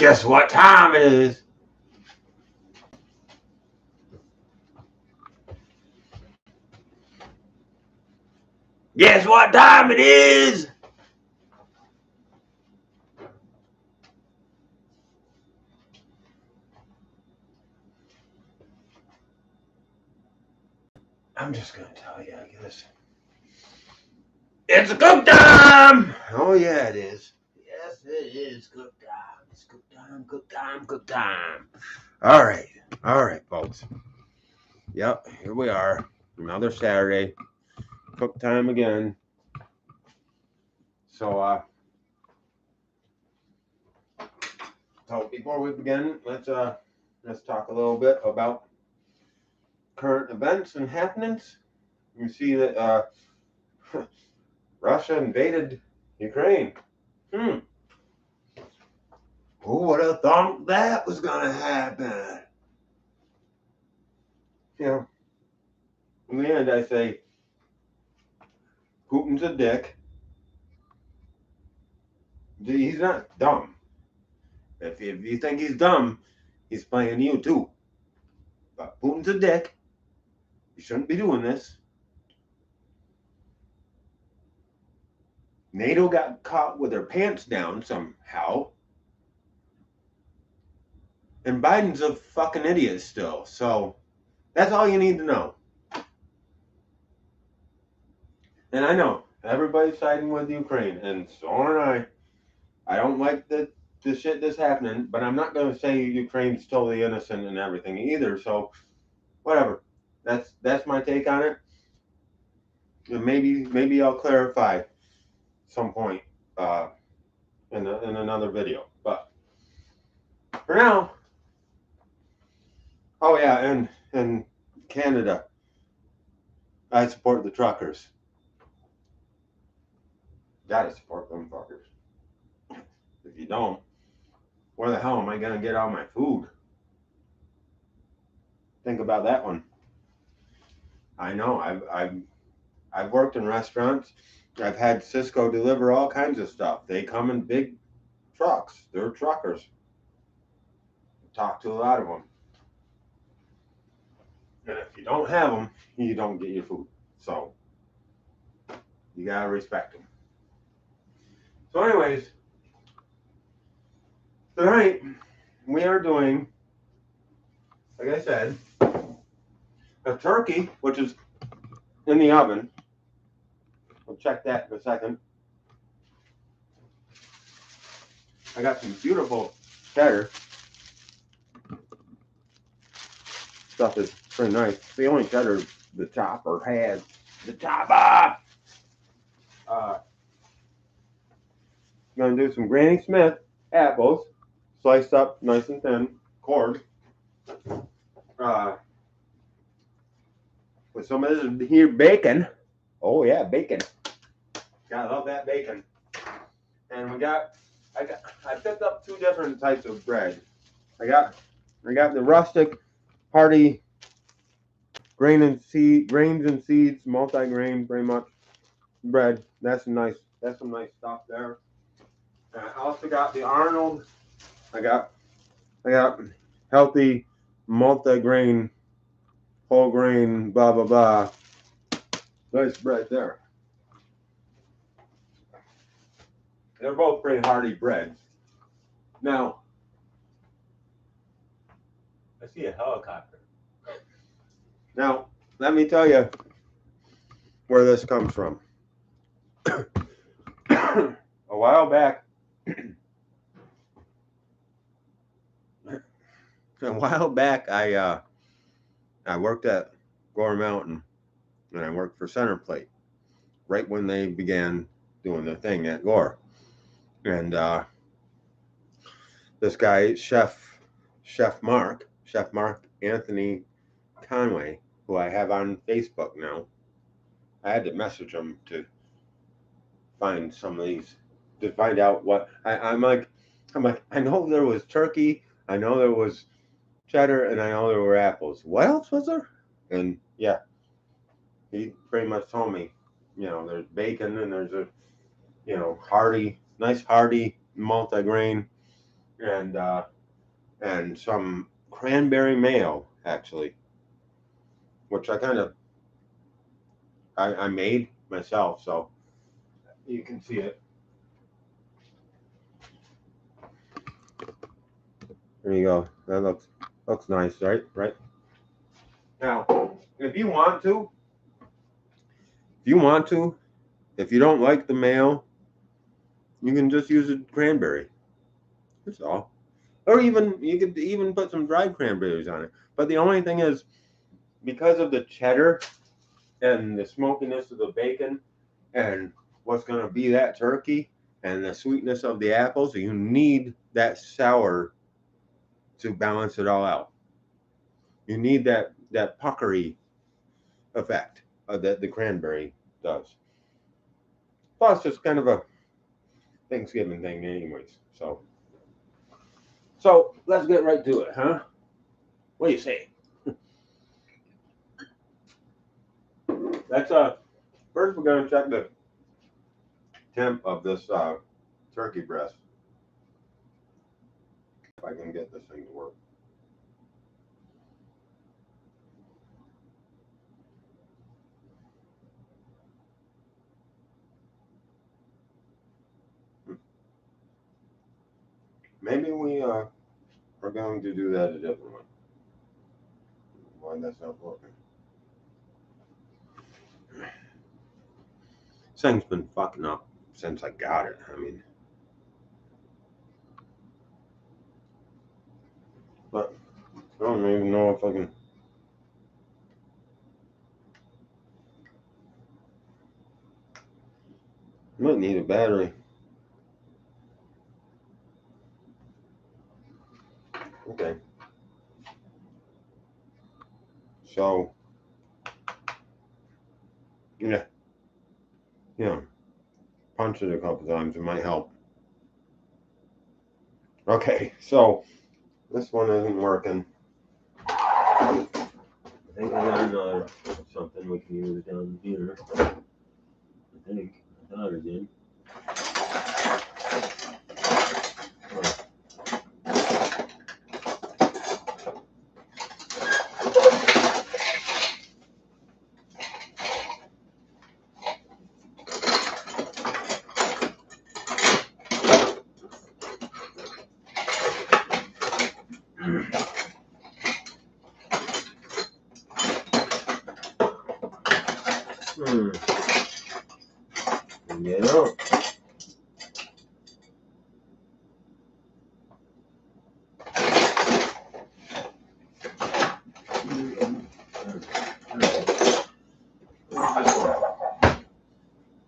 Guess what time it is? Guess what time it is? I'm just going to tell you, I guess. It's cook time! Oh, yeah, it is. Yes, it is cook time. It's cook time, cook time, cook time. All right, folks. Yep, here we are. Another Saturday. Cook time again. So before we begin, let's talk a little bit about current events and happenings. You see that Russia invaded Ukraine. Who would have thought that was gonna happen? You know, in the end, I say Putin's a dick. He's not dumb. If you think he's dumb, he's playing you too. But Putin's a dick. He shouldn't be doing this. NATO got caught with their pants down somehow. And Biden's a fucking idiot still. So that's all you need to know. And I know everybody's siding with Ukraine, and so am I. I don't like the shit that's happening, but I'm not going to say Ukraine's totally innocent and everything either. So whatever. That's my take on it. And maybe I'll clarify some point in another video. But for now, oh yeah, and Canada, I support the truckers. Gotta support them fuckers. If you don't, where the hell am I gonna get all my food? Think about that one. I know I've worked in restaurants. I've had Cisco deliver all kinds of stuff. They come in big trucks. They're truckers. Talk to a lot of them. And if you don't have them, you don't get your food. So you gotta respect them. So anyways, tonight we are doing, like I said, a turkey, which is in the oven. We'll check that in a second. I got some beautiful cheddar. Stuff is pretty nice. The only cheddar the chopper has. The chopper! Gonna do some Granny Smith apples, sliced up nice and thin, cored. With some of this here bacon. Oh yeah, bacon. Gotta love that bacon. And I picked up two different types of bread. I got the rustic, hearty grains and seeds, multi-grain, pretty much bread. That's some nice stuff there. And I also got the Arnold. I got healthy, multi-grain, whole grain, blah blah blah. Nice bread there. They're both pretty hearty breads. Now, I see a helicopter. Now, let me tell you where this comes from. A while back, I worked at Gore Mountain, and I worked for Center Plate right when they began doing their thing at Gore. And this guy, Chef Mark Anthony Conway, who I have on Facebook now, I had to message him to find some of these, to find out what I'm like. I know there was turkey, I know there was cheddar, and I know there were apples. What else was there? And yeah, he pretty much told me, there's bacon and there's a, nice hearty multi-grain, and some cranberry mayo actually, which I made myself, so you can see it. There you go. That looks nice, right? Right. Now, if you want to, if you don't like the mayo, you can just use a cranberry. That's all. Or even you could even put some dried cranberries on it. But the only thing is, because of the cheddar and the smokiness of the bacon and what's going to be that turkey and the sweetness of the apples, you need that sour to balance it all out. You need that puckery effect that the cranberry does. Plus, it's kind of a Thanksgiving thing, anyways. So let's get right to it, huh? What do you say? That's first we're gonna check the temp of this turkey breast. If I can get this thing to work. Maybe we are going to do that a different one. Why that's not working? This thing's been fucking up since I got it. I mean, but I don't even know if I can. Might need a battery. Okay. So, yeah, punch it a couple times. It might help. Okay, so this one isn't working. I think I got another something we can use down here. I thought it did. Get it out.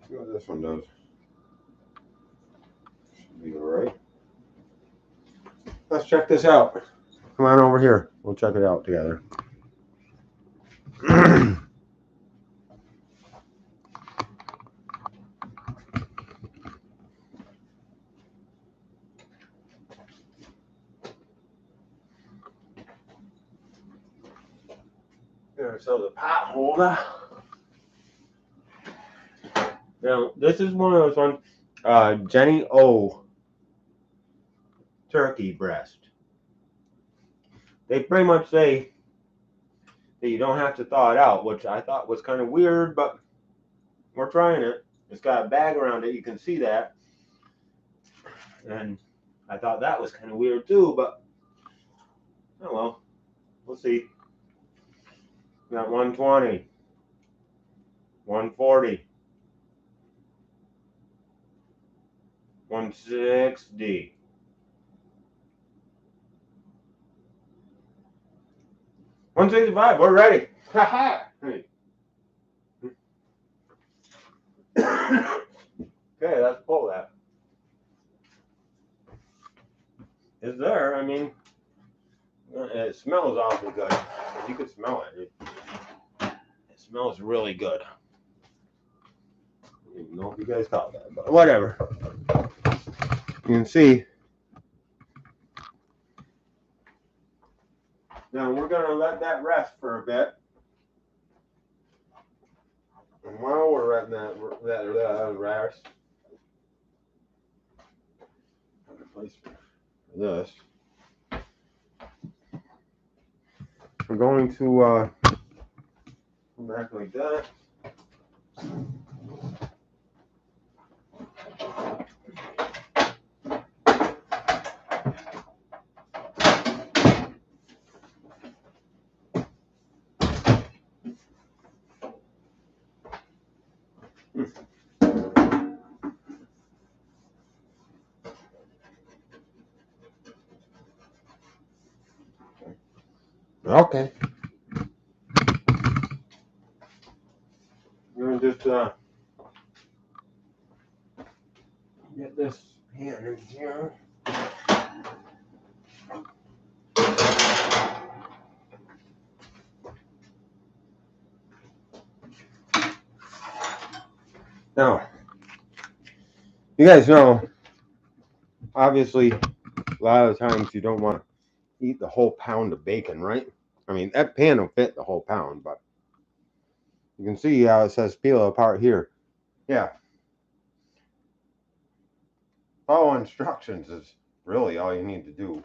See what this one does. Should be alright. Let's check this out. Come on over here. We'll check it out together. So the pot holder. Now this is one of those ones. Jenny O turkey breast. They pretty much say that you don't have to thaw it out, which I thought was kind of weird, but we're trying it. It's got a bag around it. You can see that. And I thought that was kind of weird too, but oh well. We'll see. Got 120, 140, 160. $165. We're ready. Ha okay, let's pull that. Is there? I mean, it smells awfully good. You could smell it. It smells really good. I don't even know if you guys caught that, but whatever. You can see. Now we're gonna let that rest for a bit. And while we're letting that rest, I have a place for this. We're going to come back like that. Okay. We're gonna just get this pan in here. Now, you guys know, obviously, a lot of times you don't want to eat the whole pound of bacon, right? I mean, that pan will fit the whole pound, but you can see how it says peel apart here. Yeah. Follow instructions is really all you need to do.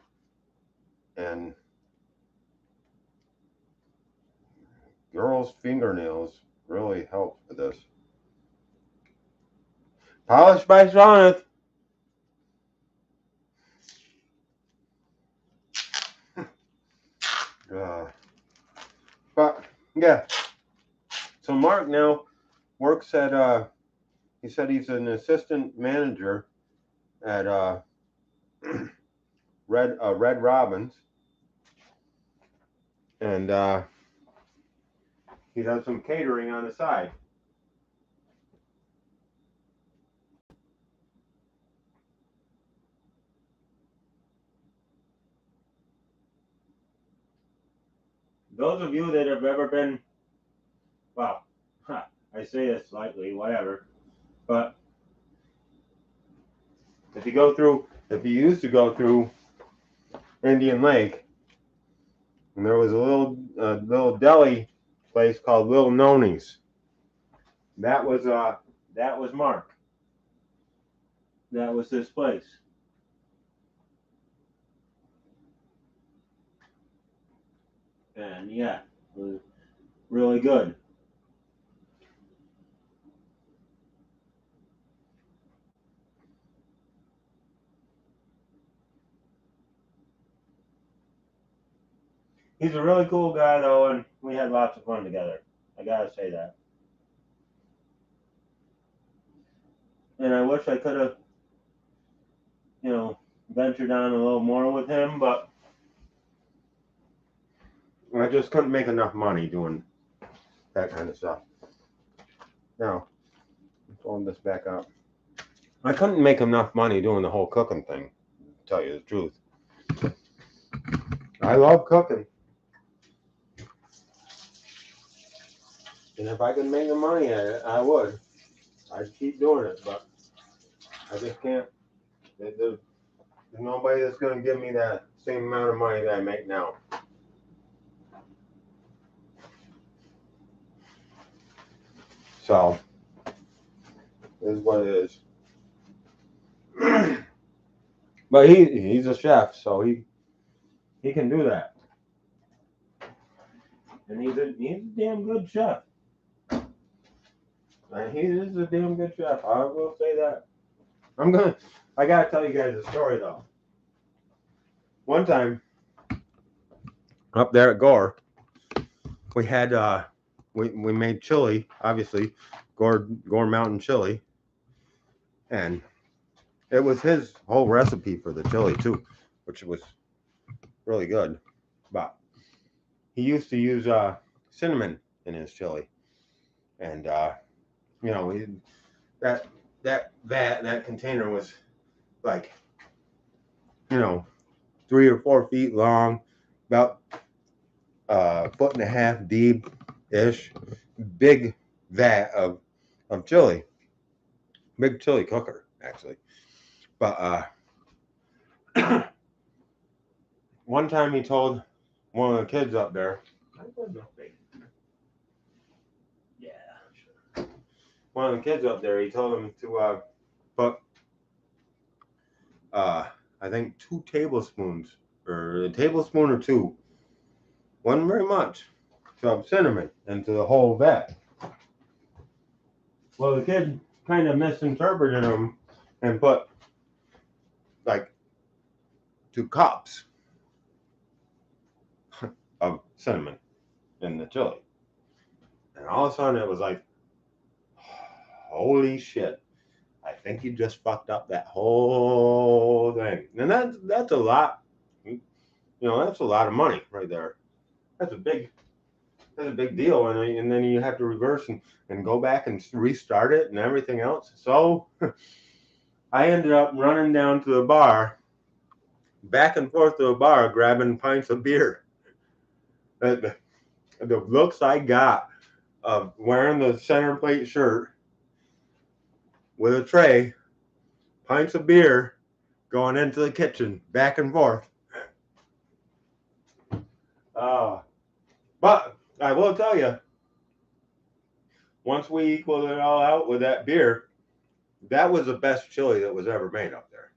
And girls' fingernails really help with this. Polished by Jonathan. But yeah, so Mark now works at he said he's an assistant manager at Red Robin's, and he does some catering on the side. Those of you that have ever been, well, I say this slightly, whatever, but if you used to go through Indian Lake, and there was a little deli place called Little Noni's. That was Mark. That was his place. And yeah, it was really good. He's a really cool guy though, and we had lots of fun together. I gotta say that. And I wish I could have, ventured on a little more with him, but I just couldn't make enough money doing that kind of stuff. Now, fold this back up. I couldn't make enough money doing the whole cooking thing, to tell you the truth. I love cooking. And if I could make the money at it, I would. I'd keep doing it, but I just can't. There's nobody that's going to give me that same amount of money that I make now. So, this is what it is. But he's a chef, so he can do that. And he's a damn good chef. And he is a damn good chef. I will say that. I gotta tell you guys a story though. One time, up there at Gore, we had we made chili, obviously, Gore Mountain chili, and it was his whole recipe for the chili too, which was really good. But he used to use cinnamon in his chili, and that container was like 3 or 4 feet long, about a foot and a half deep ish, big vat of chili, big chili cooker actually. But one time he told one of the kids up there, yeah, sure. One of the kids up there, he told him to put I I think 2 tablespoons, or a tablespoon or 2. Wasn't very much. Of cinnamon into the whole vat. Well, the kid kind of misinterpreted them and put like 2 cups of cinnamon in the chili. And all of a sudden it was like, holy shit. I think you just fucked up that whole thing. And that's a lot. You know, that's a lot of money right there. That's a big deal. And then you have to reverse and go back and restart it and everything else. So I ended up running down to the bar, back and forth to the bar, grabbing pints of beer. The looks I got of wearing the center plate shirt with a tray, pints of beer, going into the kitchen, back and forth. But I will tell you, once we equaled it all out with that beer, that was the best chili that was ever made up there.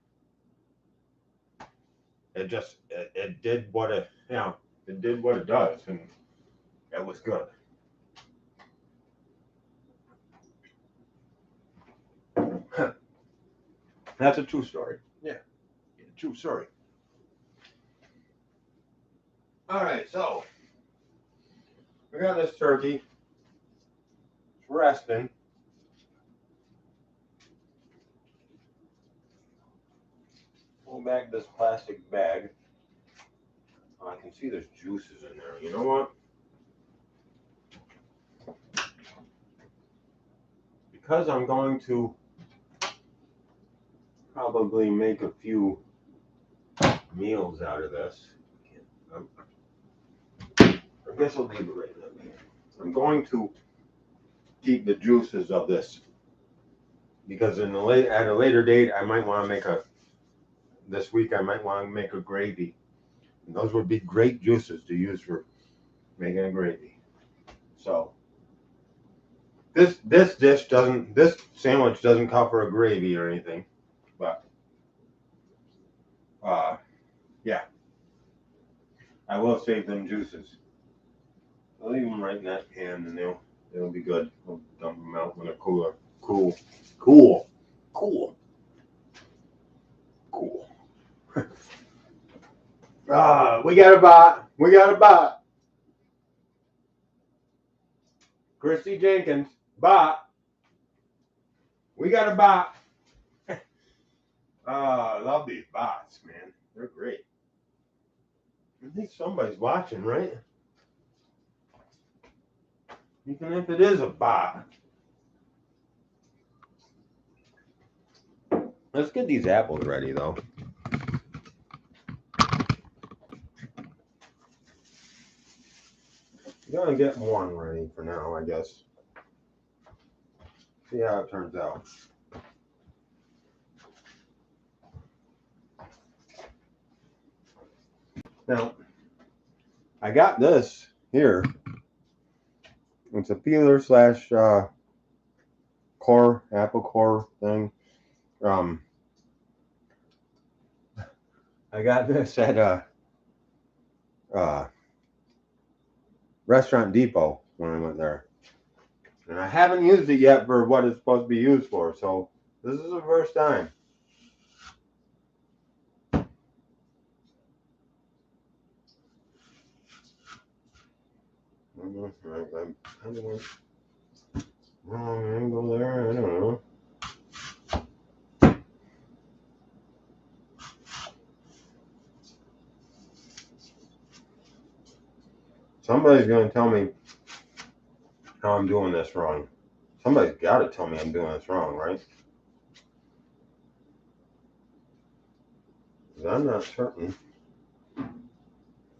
It did what it does, and it was good. That's a true story. Yeah, true story. All right, so we got this turkey. It's resting. Pull back this plastic bag. Oh, I can see there's juices in there. You know what? Because I'm going to probably make a few meals out of this. I guess I'll leave it right there. I'm going to keep the juices of this because at a later date I might want to make this week I might want to make a gravy. And those would be great juices to use for making a gravy. So this sandwich doesn't call for a gravy or anything, but yeah, I will save them juices. I'll leave them right in that pan, and they'll be good. I'll dump them out in a cooler. Cool. We got a bot. Christy Jenkins, bot. We got a bot. I love these bots, man. They're great. I think somebody's watching, right? Even if it is a bot. Let's get these apples ready, though. I'm gonna get one ready for now, I guess. See how it turns out. Now, I got this here. It's a peeler slash core, apple core thing. I got this at Restaurant Depot when I went there. And I haven't used it yet for what it's supposed to be used for, so this is the first time. Wrong angle there, I don't know. Somebody's going to tell me how I'm doing this wrong. Somebody's got to tell me I'm doing this wrong, right? Because I'm not certain if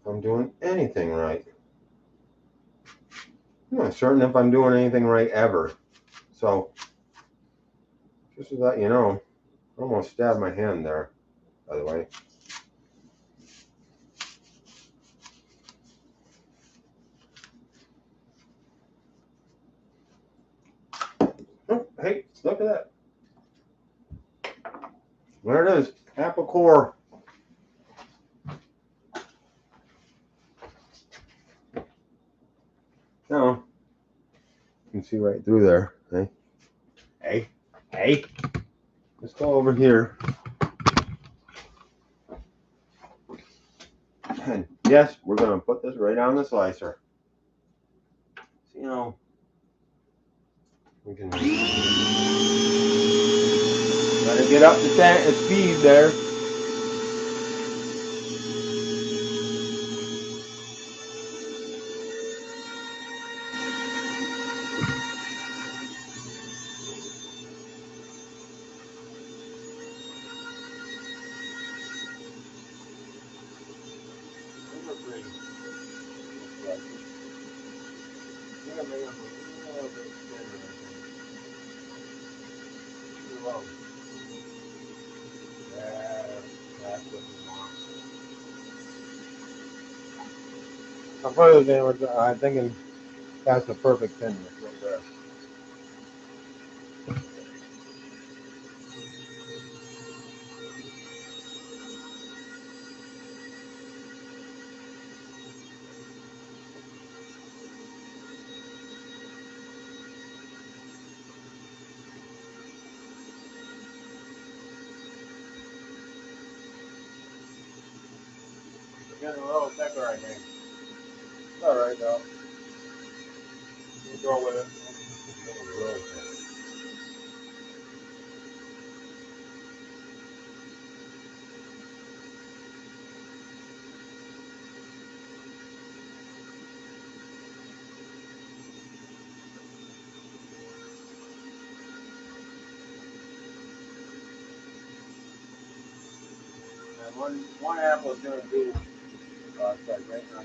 I'm doing anything right. I'm not certain if I'm doing anything right ever. So, just to let you know, I almost stabbed my hand there, by the way. Oh, hey, look at that. There it is. Apple core. see right through there. Hey. Let's go over here. And yes, we're going to put this right on the slicer. So, you know, we can let it get up to speed there. I'm putting it in. I'm thinking that's the perfect thinness right there. It's getting a little thicker, I think. It's all right though. We'll go with it. And one apple is going to do like right now.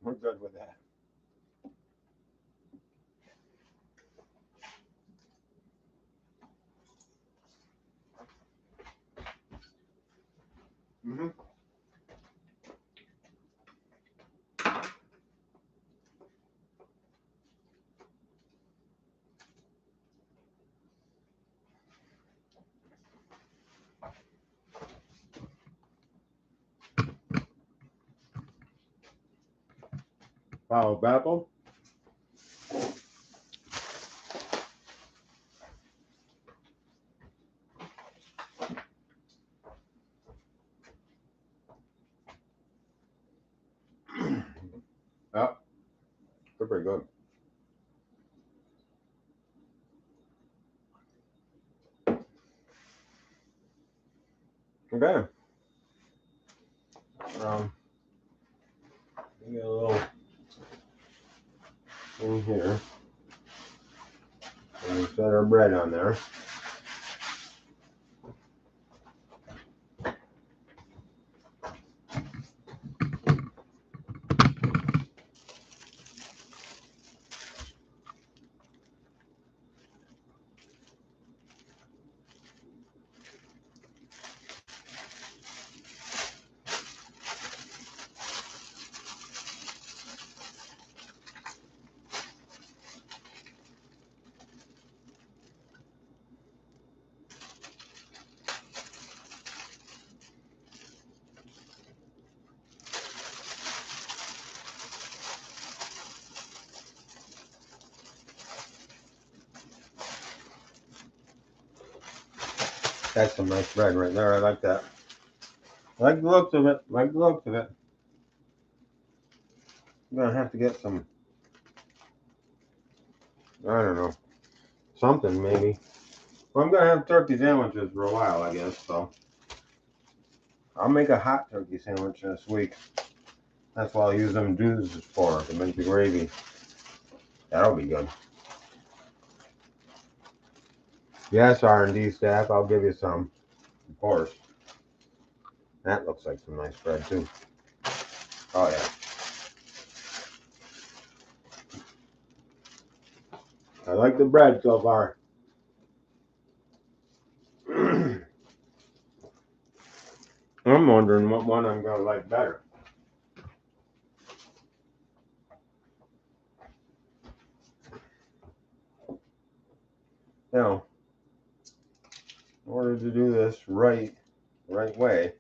We're good with that. Wow, apple. Yeah, they're pretty good. Okay. Get a little in here. And we set our bread on there. That's some nice bread right there. I like that. I like the looks of it. I'm gonna have to get some, I don't know, something maybe. Well, I'm gonna have turkey sandwiches for a while, I guess, so I'll make a hot turkey sandwich this week. That's what I'll use them juices for, to make the gravy. That'll be good. Yes, R&D staff, I'll give you some, of course. That looks like some nice bread too. Oh yeah. I like the bread so far. I'm wondering what one I'm gonna like better. Now, in order to do this right way,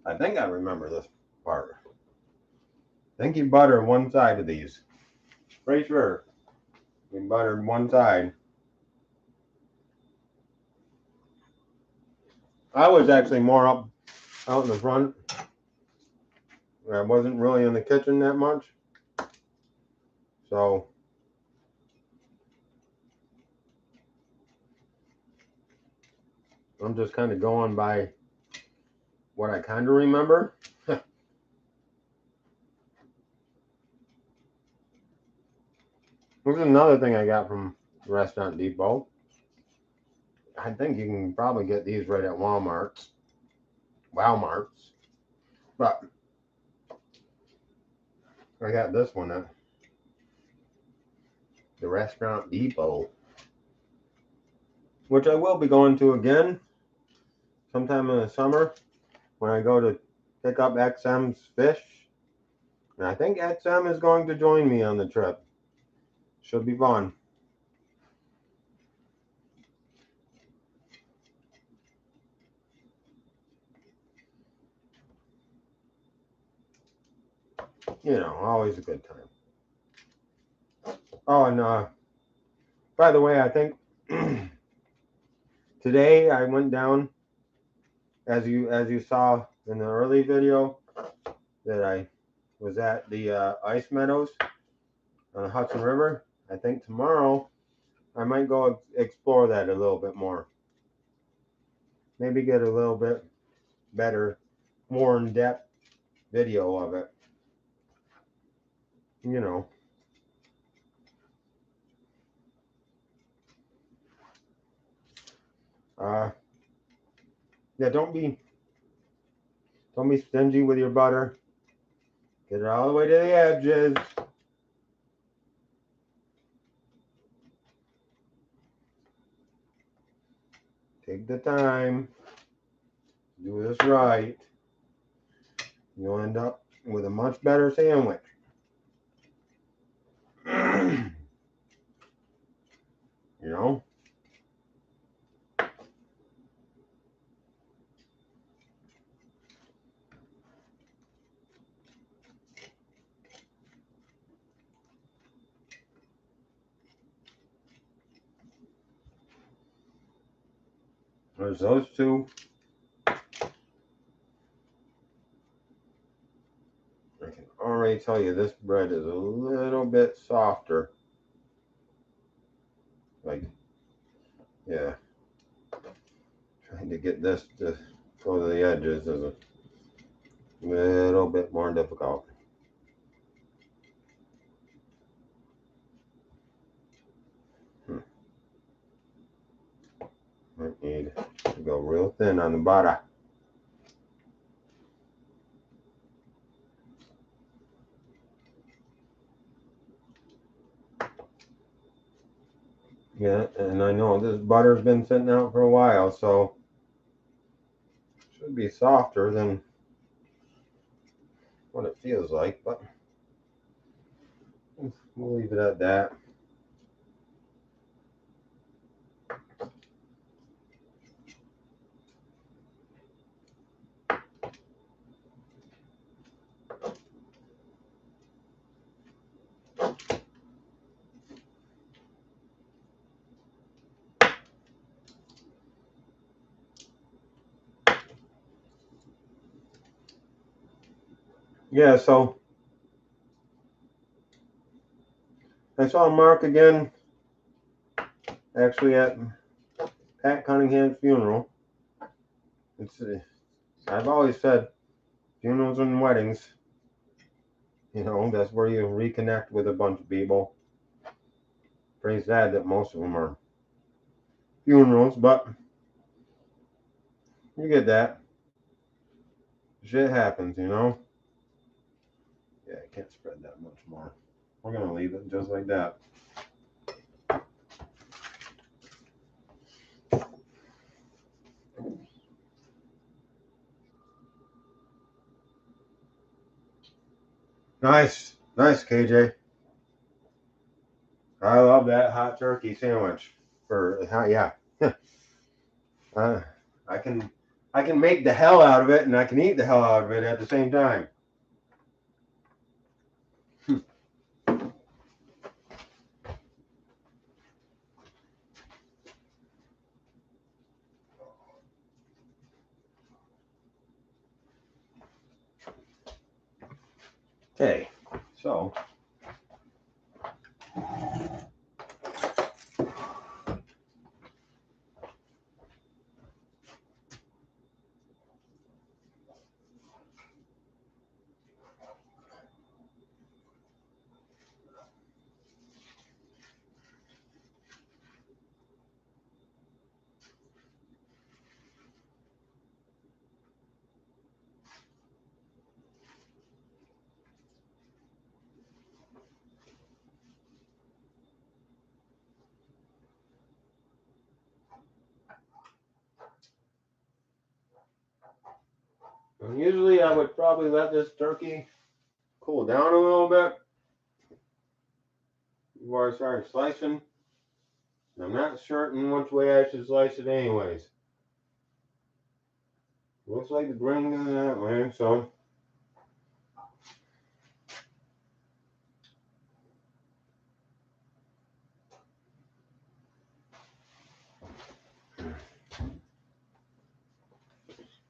I think I remember this part. I think you butter one side of these. Pretty sure you buttered one side. I was actually more up out in the front. I wasn't really in the kitchen that much. So I'm just kind of going by what I kind of remember. This is another thing I got from Restaurant Depot. I think you can probably get these right at Walmart's. But I got this one at the Restaurant Depot, which I will be going to again sometime in the summer when I go to pick up XM's fish. And I think XM is going to join me on the trip. Should be fun. You know, always a good time. Oh, and by the way, I think today I went down, as you saw in the early video, that I was at the ice meadows on the Hudson River. I think tomorrow I might go explore that a little bit more. Maybe get a little bit better, more in-depth video of it. You know. Yeah, don't be stingy with your butter. Get it all the way to the edges. Take the time. Do this right. You'll end up with a much better sandwich. You know? There's those two. I can already tell you this bread is a little bit softer. Like, yeah. Trying to get this to go to the edges is a little bit more difficult. Might need to go real thin on the butter. Yeah, and I know this butter's been sitting out for a while, so it should be softer than what it feels like, but we'll leave it at that. Yeah, so I saw Mark again, actually at Pat Cunningham's funeral. I've always said funerals and weddings, You know, that's where you reconnect with a bunch of people. Pretty sad that most of them are funerals, but you get that. Shit happens, you know? Yeah, I can't spread that much more. We're gonna leave it just like that. Nice, nice, KJ. I love that hot turkey sandwich. Yeah, uh, I can make the hell out of it, and I can eat the hell out of it at the same time. Okay, so usually I would probably let this turkey cool down a little bit before I start slicing. I'm not certain which way I should slice it anyways. Looks like the grain is that way, so.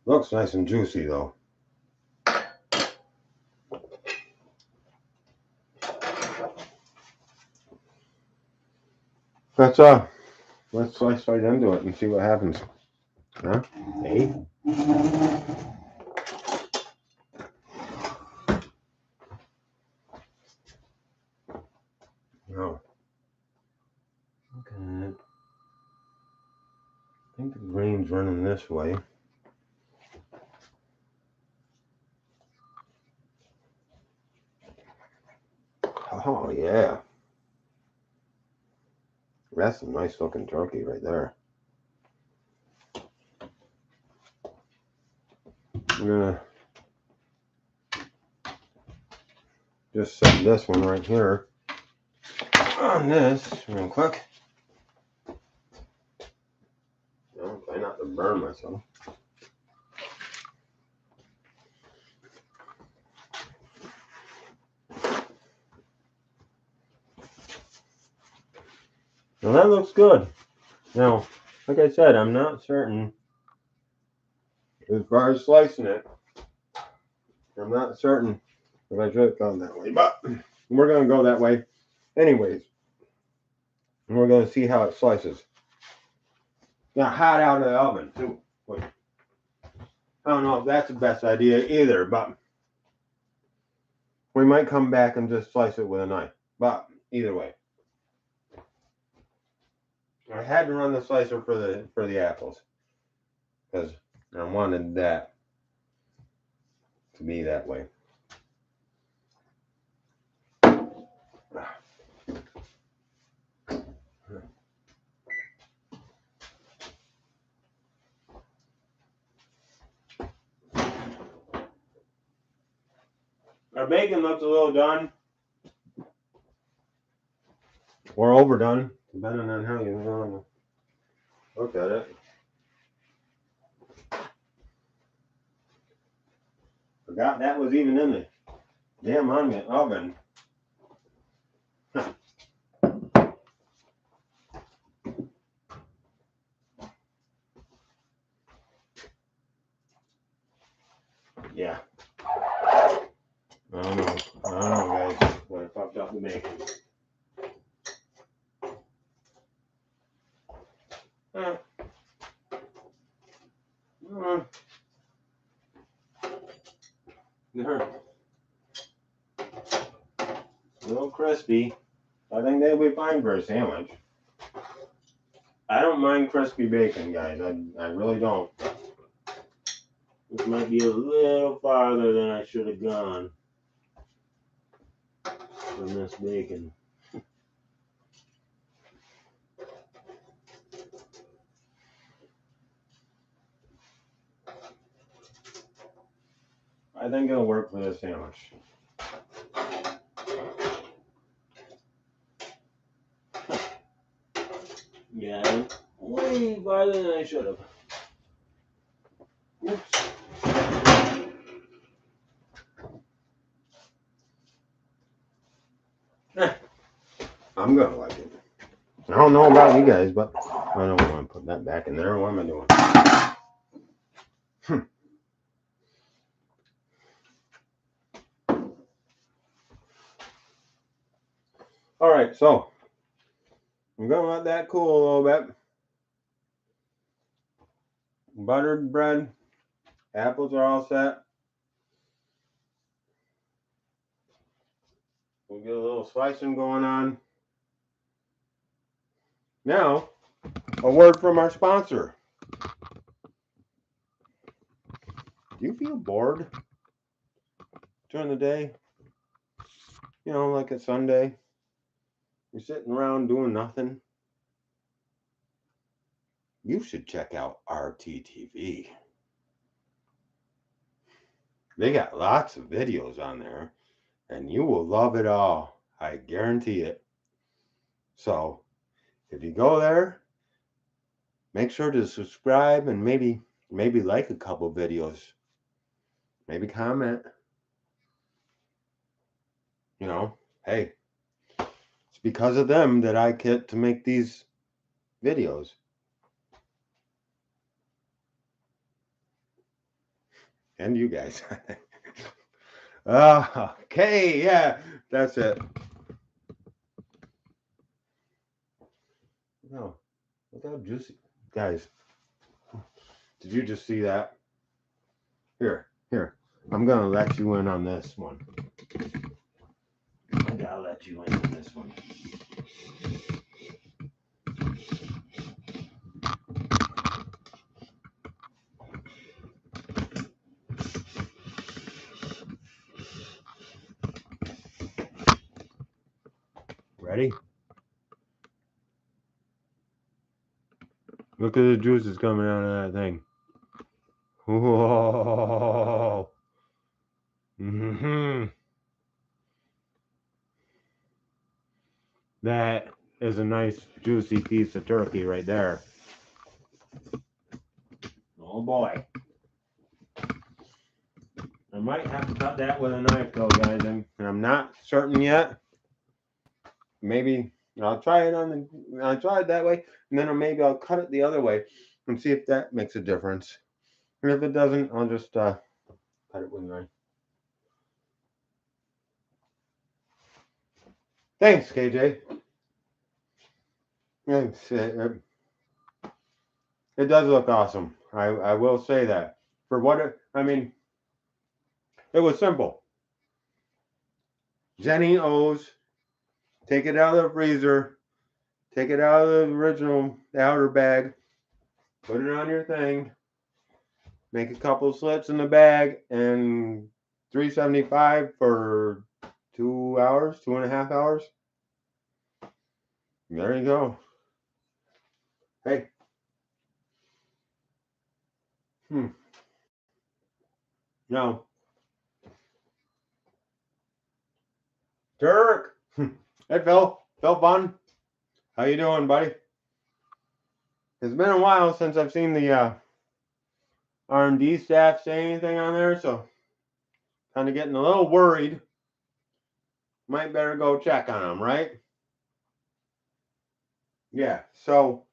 Looks nice and juicy though. Let's slice right into it and see what happens. Huh? Hey? No. Okay. I think the grain's running this way. Oh yeah. That's a nice looking turkey right there. I'm gonna just set this one right here on this real quick. Try not to burn myself. Well, that looks good. Now, like I said, I'm not certain as far as slicing it. I'm not certain if I should have gone that way, but we're going to go that way anyways. And we're going to see how it slices. Got hot out of the oven, too. I don't know if that's the best idea either, but we might come back and just slice it with a knife. But either way. I had to run the slicer for the apples because I wanted that to be that way. Our bacon looks a little done or overdone, depending on how you want to look at it. Forgot that was even in the damn oven. Yeah. I don't know, guys. But I fucked up the bacon. There. crispy. I think they'll be fine for a sandwich. I don't mind crispy bacon, guys. I really don't. This might be a little farther than I should have gone from this bacon. I think it'll work for this sandwich. Yeah, way farther than I should have. Oops. I'm gonna like it. I don't know about you guys, but I don't want to put that back in there. What am I doing? All right, so I'm gonna let that cool a little bit. Buttered bread, apples are all set. We'll get a little slicing going on. Now, a word from our sponsor. Do you feel bored during the day? You know, like a Sunday? You're sitting around doing nothing? You should check out RTTV. They got lots of videos on there, and you will love it all. I guarantee it. So, if you go there, make sure to subscribe and maybe like a couple videos. Maybe comment. You know, hey, it's because of them that I get to make these videos. And you guys. Okay, yeah, that's it. No, look how juicy. Guys, did you just see that? Here, I'm gonna let you in on this one. I gotta let you in on this one. Ready? Look at the juices coming out of that thing. Whoa. Mm-hmm. That is a nice juicy piece of turkey right there. Oh boy. I might have to cut that with a knife though, guys, and I'm not certain yet. Maybe I'll try it that way, and then maybe I'll cut it the other way and see if that makes a difference. And if it doesn't, I'll just cut it with a knife. Thanks, KJ. It does look awesome. I will say that. For what it, I mean, it was simple. Jenny O's, take it out of the freezer, take it out of the original outer bag, put it on your thing, make a couple slits in the bag, and $3.75 for 2 hours, 2.5 hours. There you go. Hey. No. Dirk. Hey, Phil. Phil Fun. How you doing, buddy? It's been a while since I've seen the R&D staff say anything on there, so kind of getting a little worried. Might better go check on them, right? Yeah, so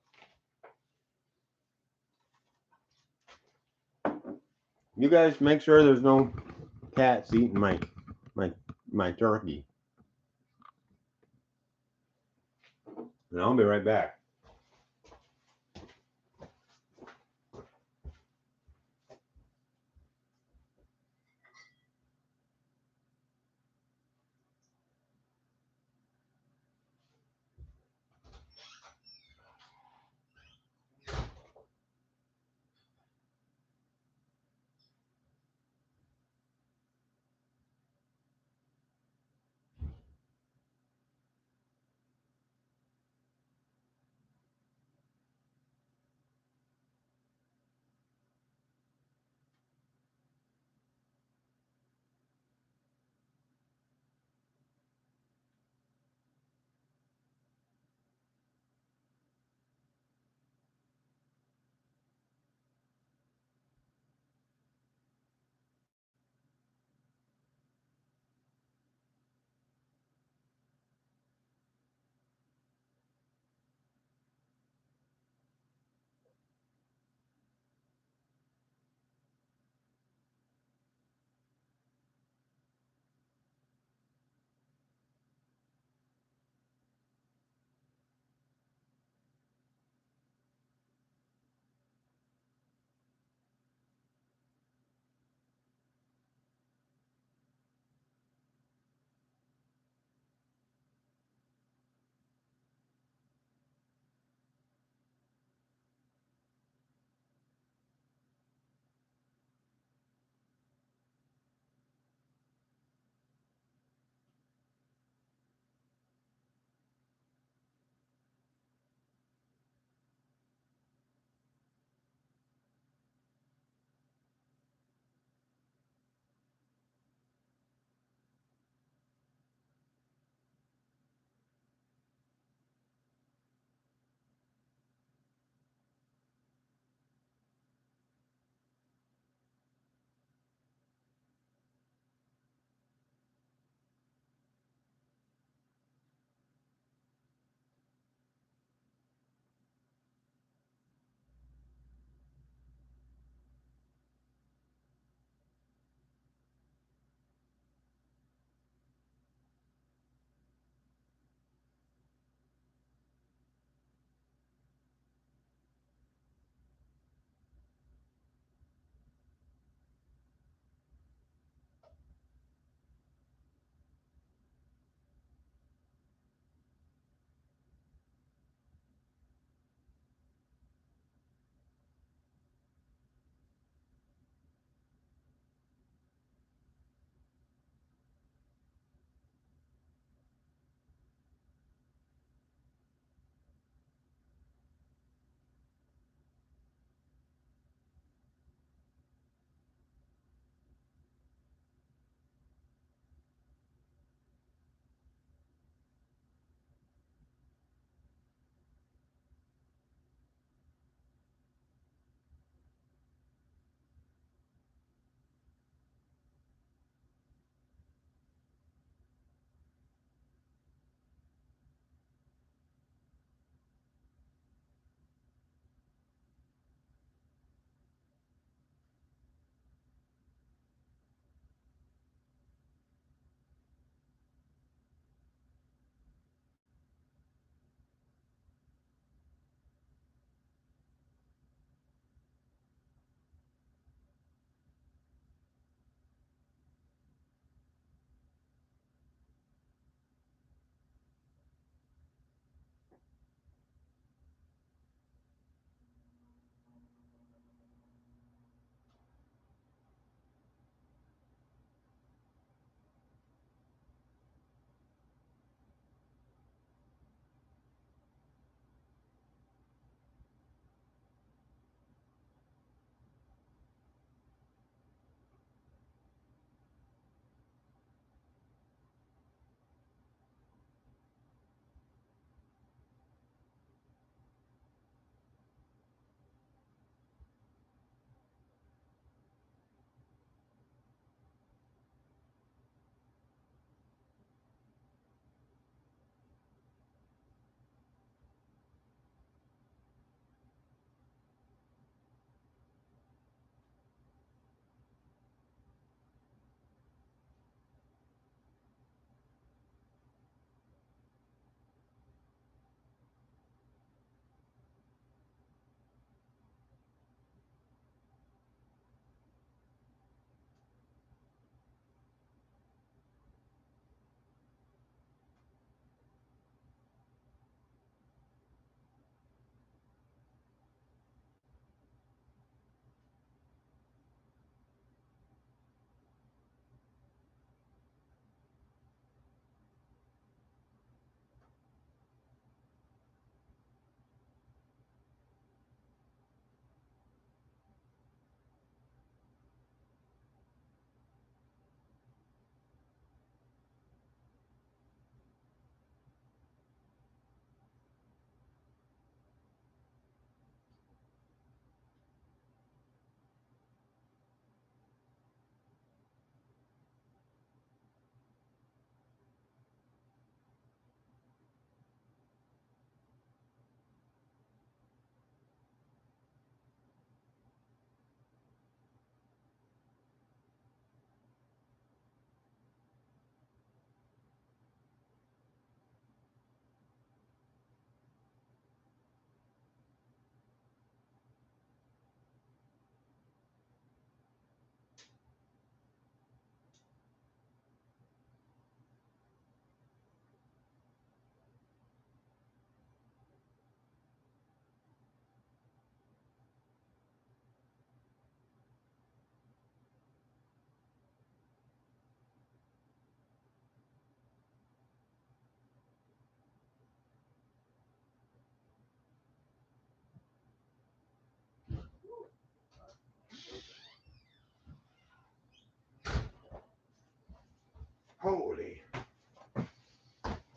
you guys make sure there's no cats eating my turkey. And I'll be right back.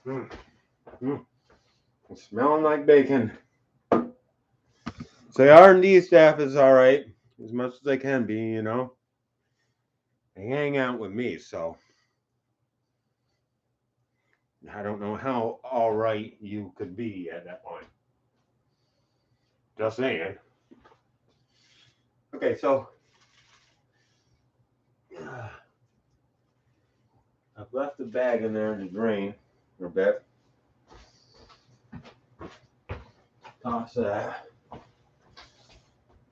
Mm. Mm. It's smelling like bacon. So the R&D staff is all right, as much as they can be, you know. They hang out with me, so I don't know how all right you could be at that point. Just saying. Okay, so I've left the bag in there to drain a bit. Toss that.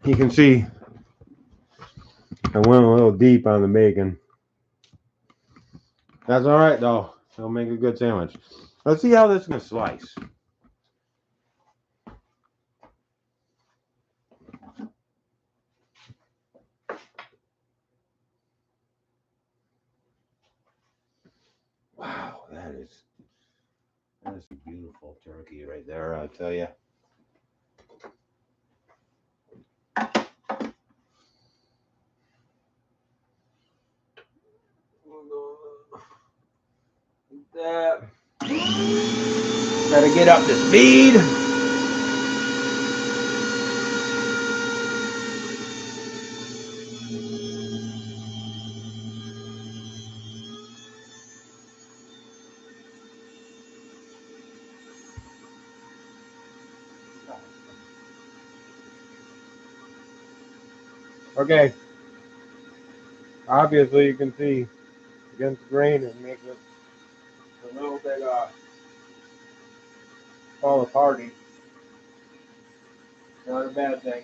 You can see I went a little deep on the bacon. That's all right though. It'll make a good sandwich. Let's see how this is gonna slice. Wow, that is a beautiful turkey right there, I tell you. That. Gotta get up to speed. Okay. Obviously, you can see against the grain it makes it a little bit fall aparty. Not a bad thing.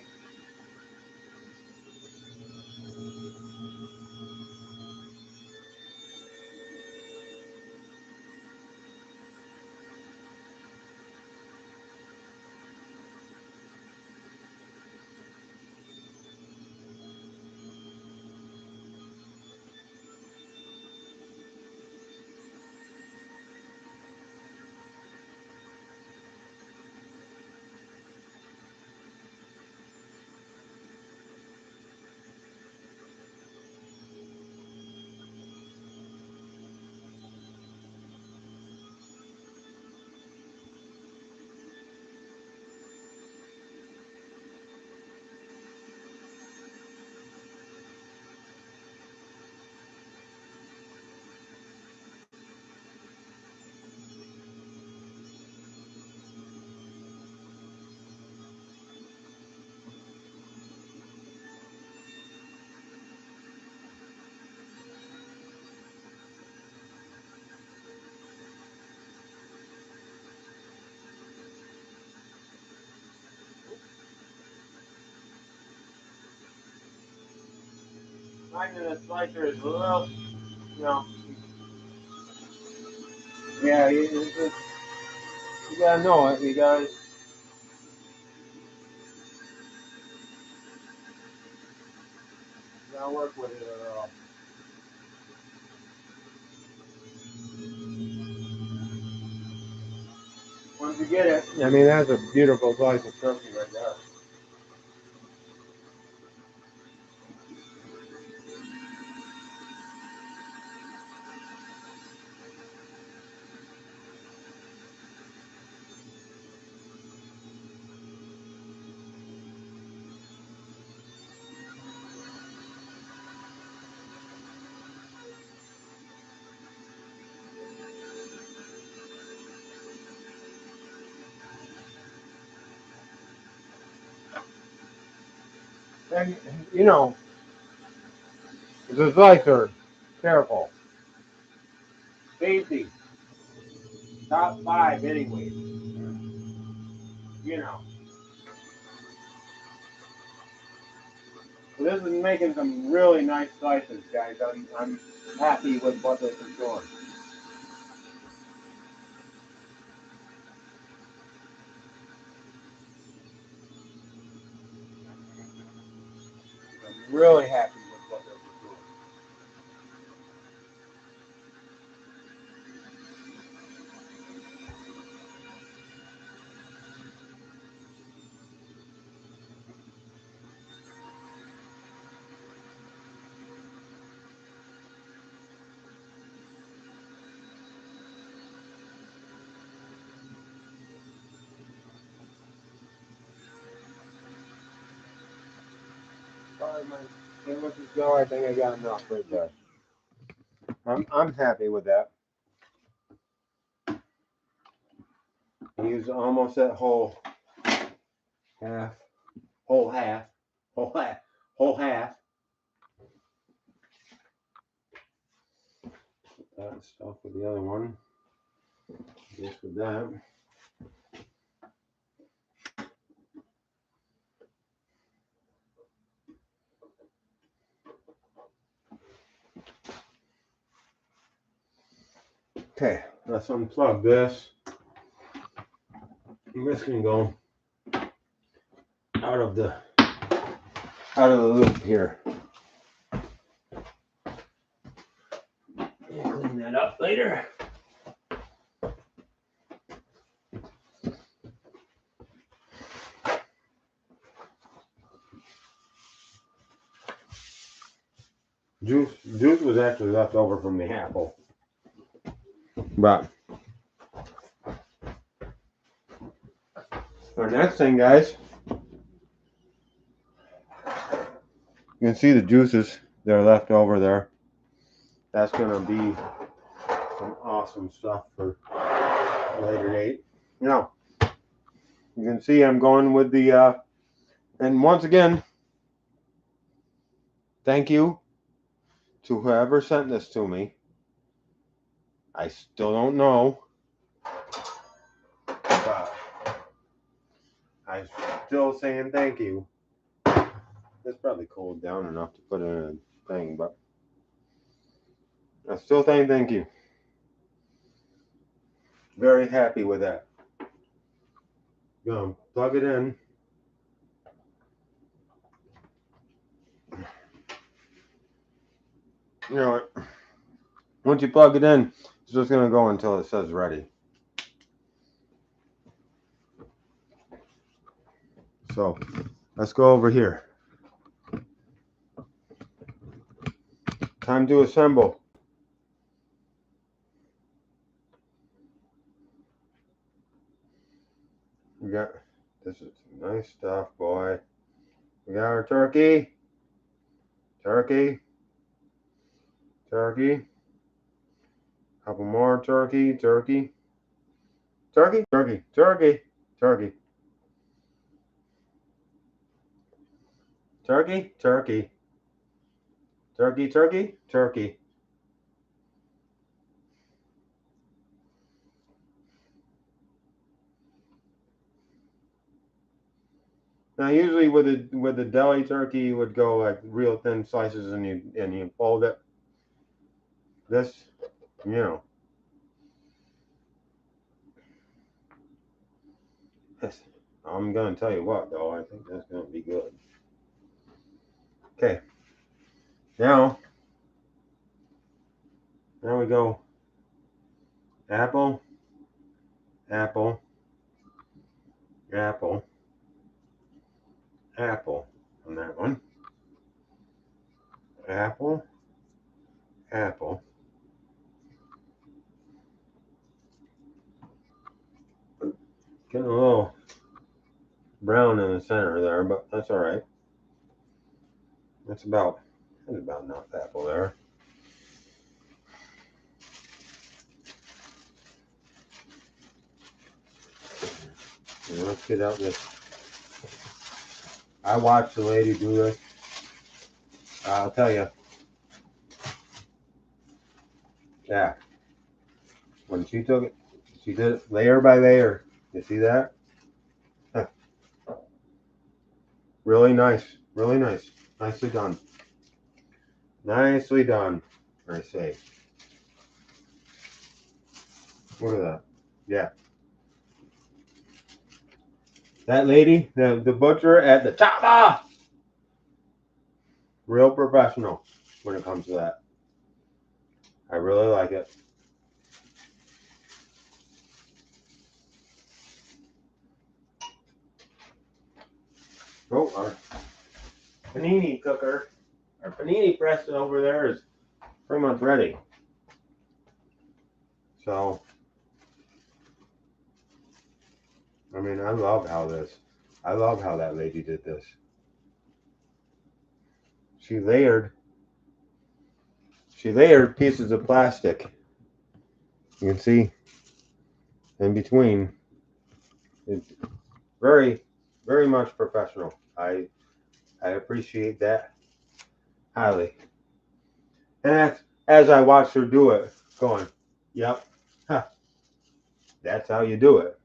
Finding a slicer is a little, you know, yeah, you gotta know it. You gotta work with it at all. Once you get it, I mean, that's a beautiful slice of turkey right there. And, you know, the slicer, careful. Safety, top 5 anyway. You know. So this is making some really nice slices, guys. I'm happy with what this is doing. I'm really happy with what this is doing. sandwiches go, I think I got enough right there. I'm happy with that. Use almost that whole half. Whole half. Whole half. Whole half. That stuff with the other one. Just with that. Okay, let's unplug this. This can go out of the loop here. We'll clean that up later. Juice was actually left over from the apple. But our next thing, guys, you can see the juices that are left over there. That's gonna be some awesome stuff for later date. Now, you can see I'm going with the, and once again, thank you to whoever sent this to me. I still don't know, but I'm still saying thank you. It's probably cooled down enough to put in a thing, but I'm still saying thank you. Very happy with that. Go plug it in. You know what? Once you plug it in, it's just gonna go until it says ready. So let's go over here. Time to assemble. We got, this is nice stuff, boy. We got our turkey. Turkey. Turkey. Couple more turkey. Turkey. Turkey. Turkey. Turkey. Turkey. Turkey. Turkey. Turkey. Turkey. Turkey. Now, usually with the deli turkey, you would go like real thin slices, and you fold it. This, you know, this, I'm gonna tell you what though, I think that's gonna be good. Okay, now we go apple, apple, apple, apple on that one. Apple, apple. Getting a little brown in the center there, but that's all right. That's about enough apple there. And let's get out this. I watched the lady do this. I'll tell you. Yeah. When she took it, she did it layer by layer. You see that? Huh. Really nice. Really nice. Nicely done. Nicely done, I say. Look at that. Yeah. That lady, the butcher at the top, real professional when it comes to that. I really like it. Oh, our panini cooker, our panini press over there is pretty much ready. So, I mean, I love how that lady did this. she layered pieces of plastic. You can see in between. It's very, very much professional. I appreciate that highly. And as I watched her do it, going, yep, huh, that's how you do it.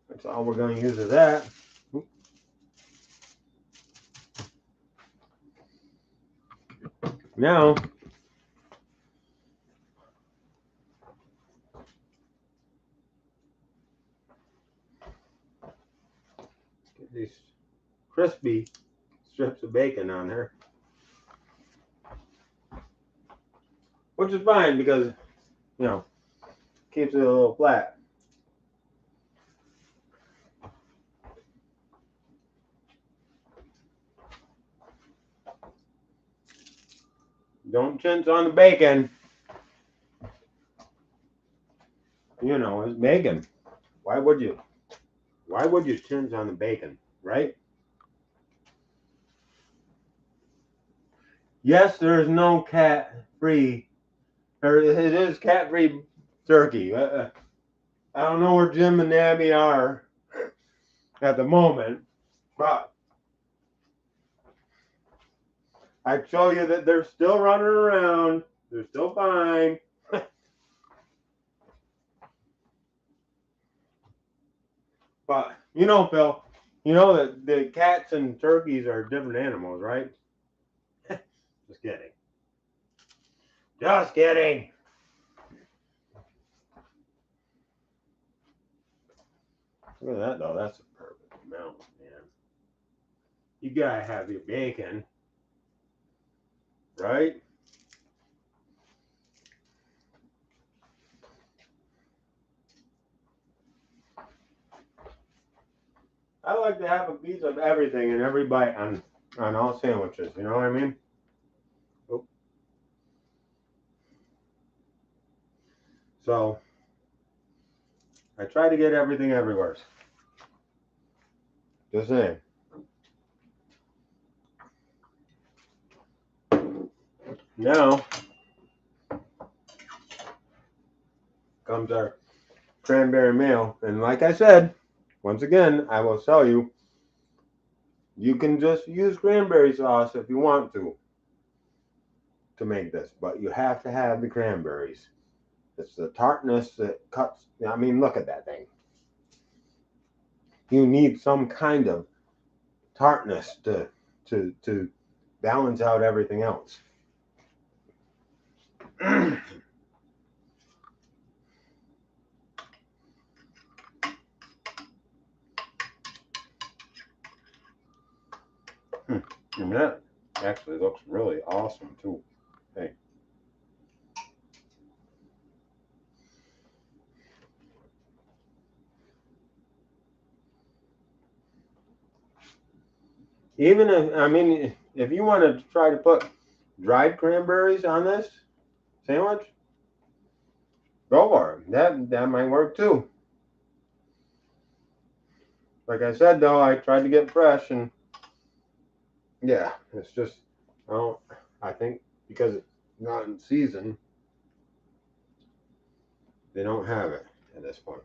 That's all we're going to use of that. Now, get these crispy strips of bacon on there. Which is fine because, you know, keeps it a little flat. Don't chintz on the bacon. You know, it's bacon. Why would you? Why would you chintz on the bacon, right? Yes, there is no cat-free, or it is cat-free turkey. I don't know where Jim and Abby are at the moment, but I show you that they're still running around. They're still fine. But, you know, Phil, you know that the cats and turkeys are different animals, right? Just kidding. Just kidding. Look at that, though. That's a perfect amount, man. You gotta have your bacon, right? I like to have a piece of everything in every bite on all sandwiches. You know what I mean? Oop. So I try to get everything everywhere. Just saying. Now comes our cranberry mayo, and like I said, once again, I will tell you, you can just use cranberry sauce if you want to make this, but you have to have the cranberries. It's the tartness that cuts. I mean, look at that thing. You need some kind of tartness to balance out everything else. And that actually looks really awesome too. Hey. Even if, I mean, if you want to try to put dried cranberries on this sandwich, go for it. That might work too. Like I said though, I tried to get fresh, and yeah, it's just, I think because it's not in season, they don't have it at this point.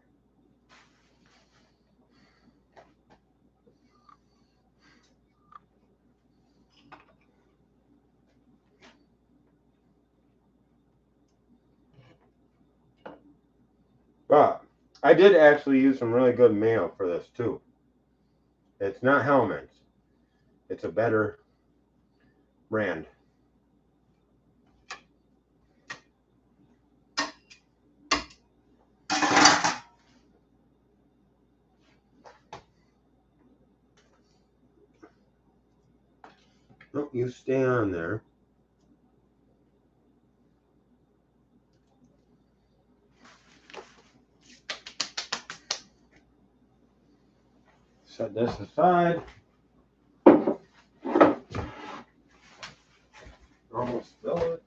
But I did actually use some really good mayo for this too. It's not Hellman's. It's a better brand. Don't you stay on there. Set this aside. Almost fill it.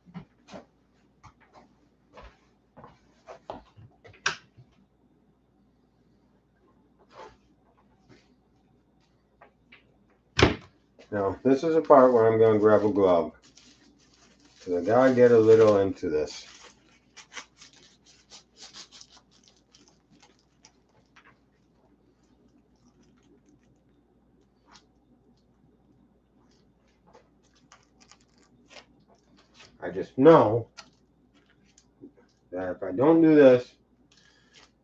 Now, this is a part where I'm going to grab a glove. Because I got to get a little into this. I just know that if I don't do this,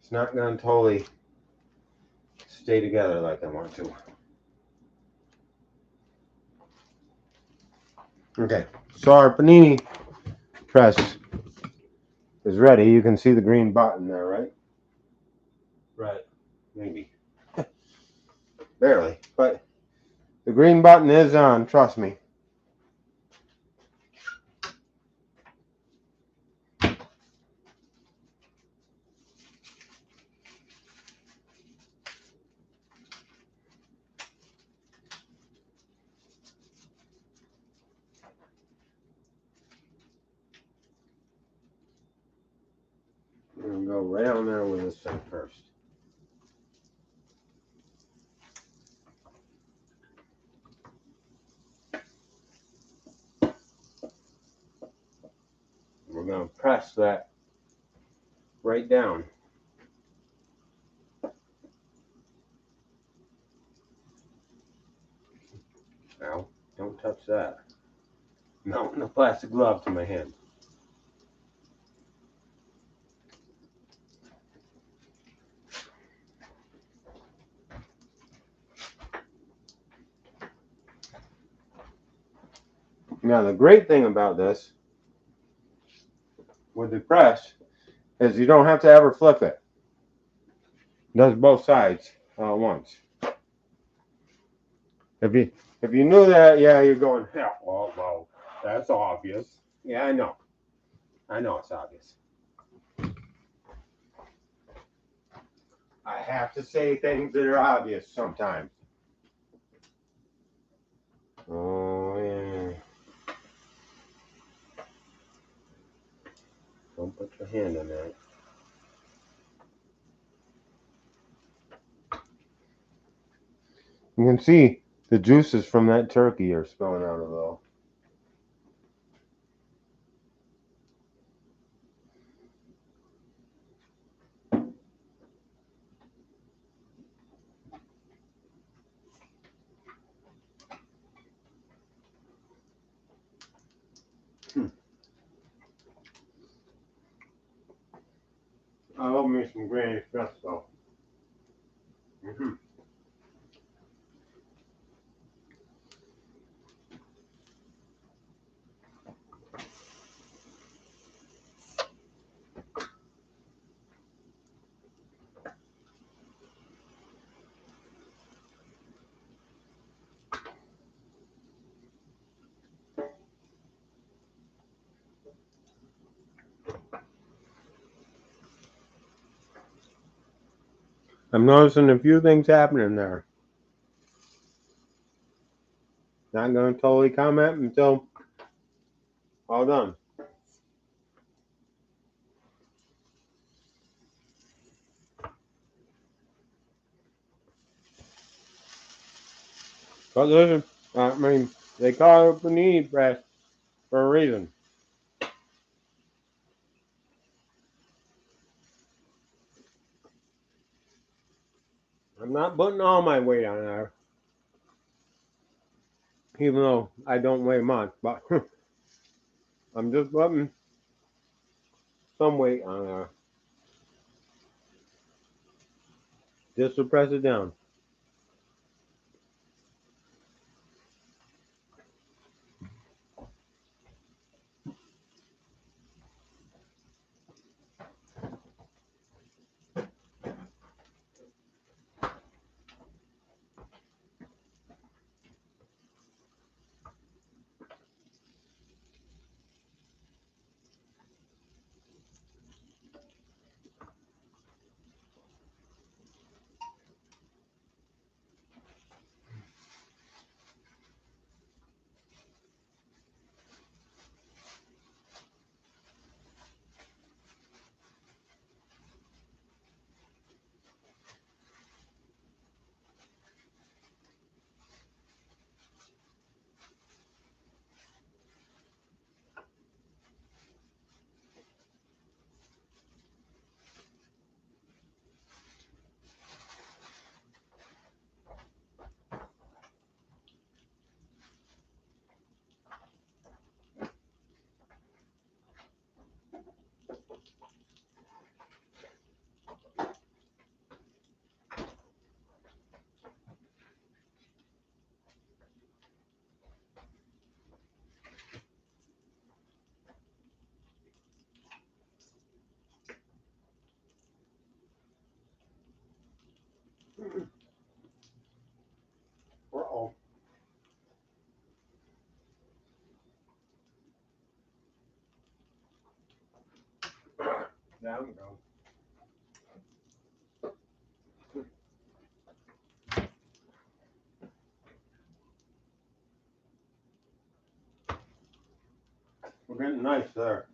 it's not going to totally stay together like I want to. Okay, so our Panini press is ready. You can see the green button there, right? Right. Maybe. Barely. But the green button is on, trust me. I'm going to go right on there with this thing first. We're going to press that right down. Now, don't touch that. Mounting a plastic glove to my hand. Now, the great thing about this with the press is you don't have to ever flip it. It does both sides all at once. If you knew that, yeah, you're going, yeah, well, that's obvious. Yeah, I know. I know it's obvious. I have to say things that are obvious sometimes. Oh, yeah. Don't put your hand in that. You can see the juices from that turkey are spilling out a little. I love me some Granny Smith though. I'm noticing a few things happening there. Not going to totally comment until all done. But listen, I mean, they call it a Panini press for a reason. I'm not putting all my weight on there, even though I don't weigh much, but I'm just putting some weight on there. Just to press it down. Down we go. We're getting nice there.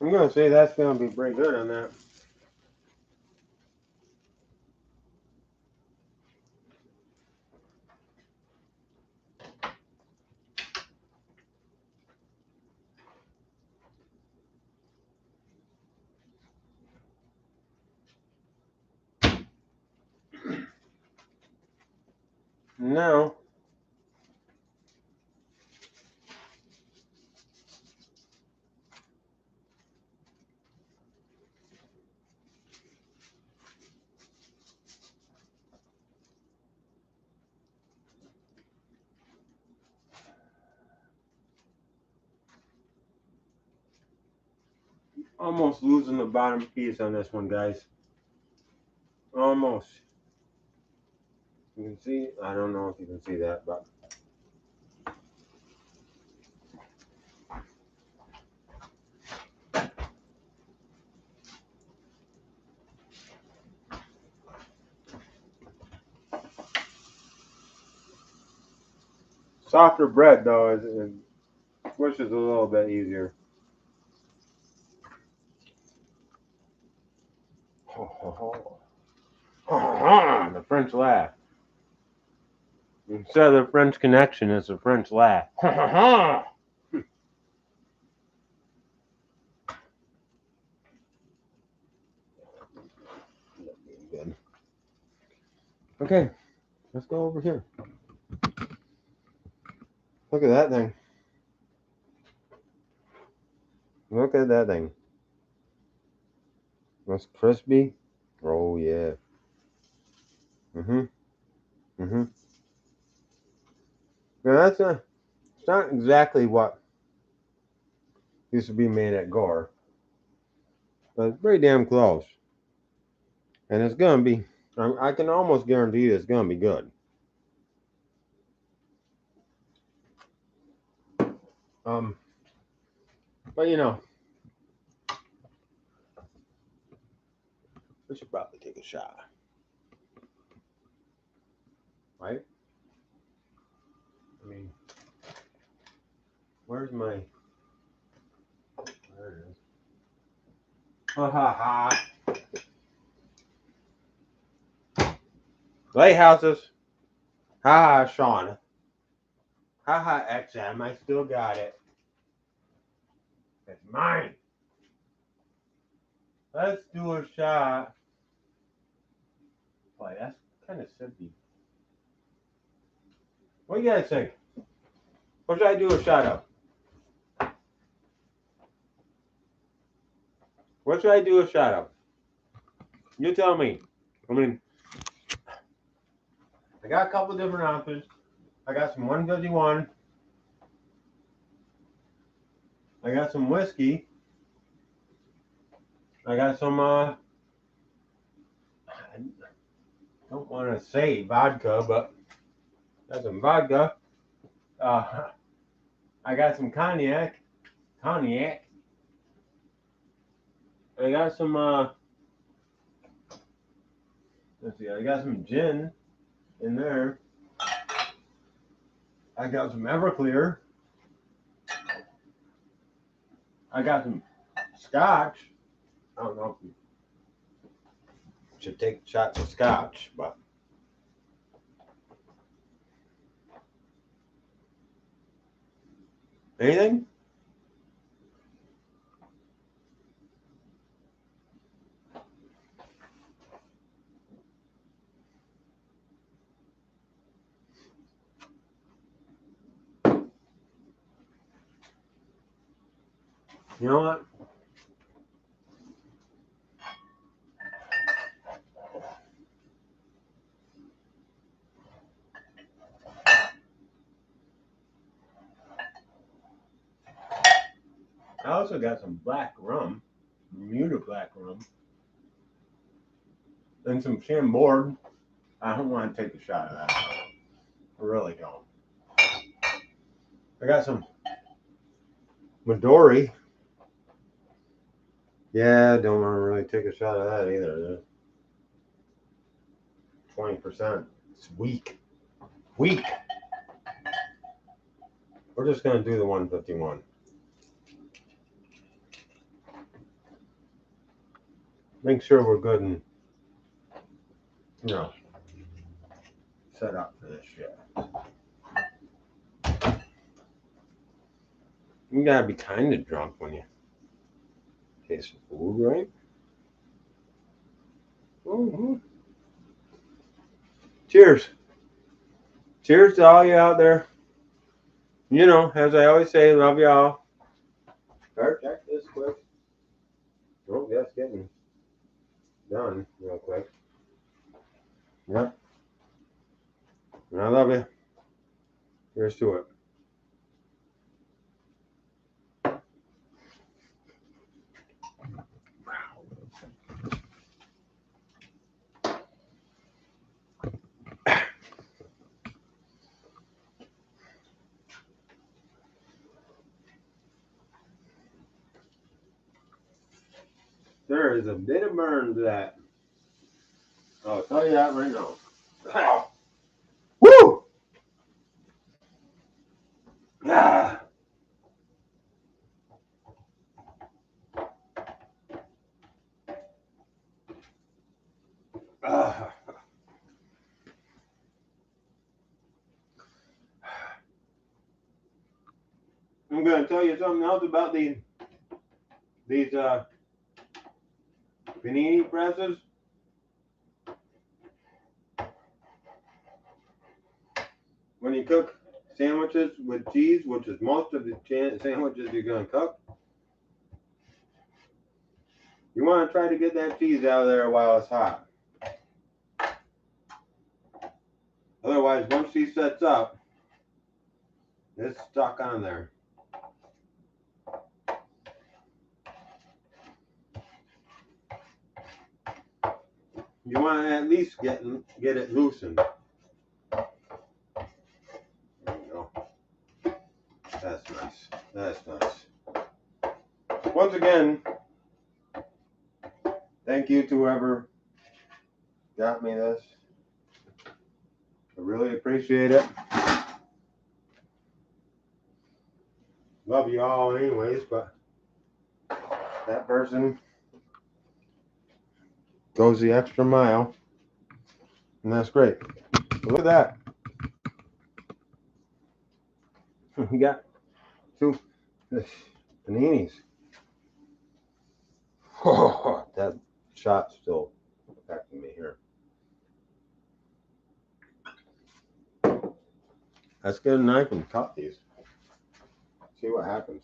I'm going to say that's going to be pretty good on that. Now, almost losing the bottom piece on this one, guys. Almost. You can see, I don't know if you can see that, but softer bread though, it squishes a little bit easier. The French laugh. Instead of the French connection, it's a French laugh. Good. Okay, let's go over here. Look at that thing. Look at that thing. That's crispy. Oh yeah. Yeah, that's it's not exactly what used to be made at Gore, but it's pretty damn close. And it's gonna be, I can almost guarantee it's gonna be good. But you know, we should probably take a shot, right? I mean, where's my? There it is. Ha ha ha. Lighthouses. Ha ha, Sean. Ha ha, XM. I still got it. It's mine. Let's do a shot. Boy, that's kind of simpy. What do you guys think? What should I do a shot of? What should I do a shot of? You tell me. I mean, I got a couple different options. I got some 151. I got some whiskey. I got some, I don't want to say vodka, but I got some vodka. I got some cognac. cognac. I got some, let's see, I got some gin in there. I got some Everclear. I got some scotch. I don't know if you should take shots of scotch, but anything? You know what? I also got some black rum, Bermuda black rum, and some Chambord. I don't want to take a shot of that. I really don't. I got some Midori. Yeah, I don't want to really take a shot of that either. 20%. It's weak. Weak. We're just going to do the 151. Make sure we're good and, set up for this shit. You gotta be kind of drunk when you taste the food, right? Mm-hmm. Cheers. Cheers to all you out there. You know, as I always say, love y'all. Better check this quick. Oh, that's getting done real quick. Yep. And I love you. Here's to it. There is a bit of burn to that. I'll tell you that right now. Ow. Woo! Ah. Ah. I'm going to tell you something else about these panini presses. When you cook sandwiches with cheese, which is most of the sandwiches you're going to cook, you want to try to get that cheese out of there while it's hot. Otherwise, once she sets up, it's stuck on there. You want to at least get it loosened. There you go. That's nice. That's nice. Once again, thank you to whoever got me this. I really appreciate it. Love you all anyways, but that person goes the extra mile, and that's great. Look at that. We got 2 paninis. Oh, that shot's still affecting me here. Let's get a knife and cut these. See what happens.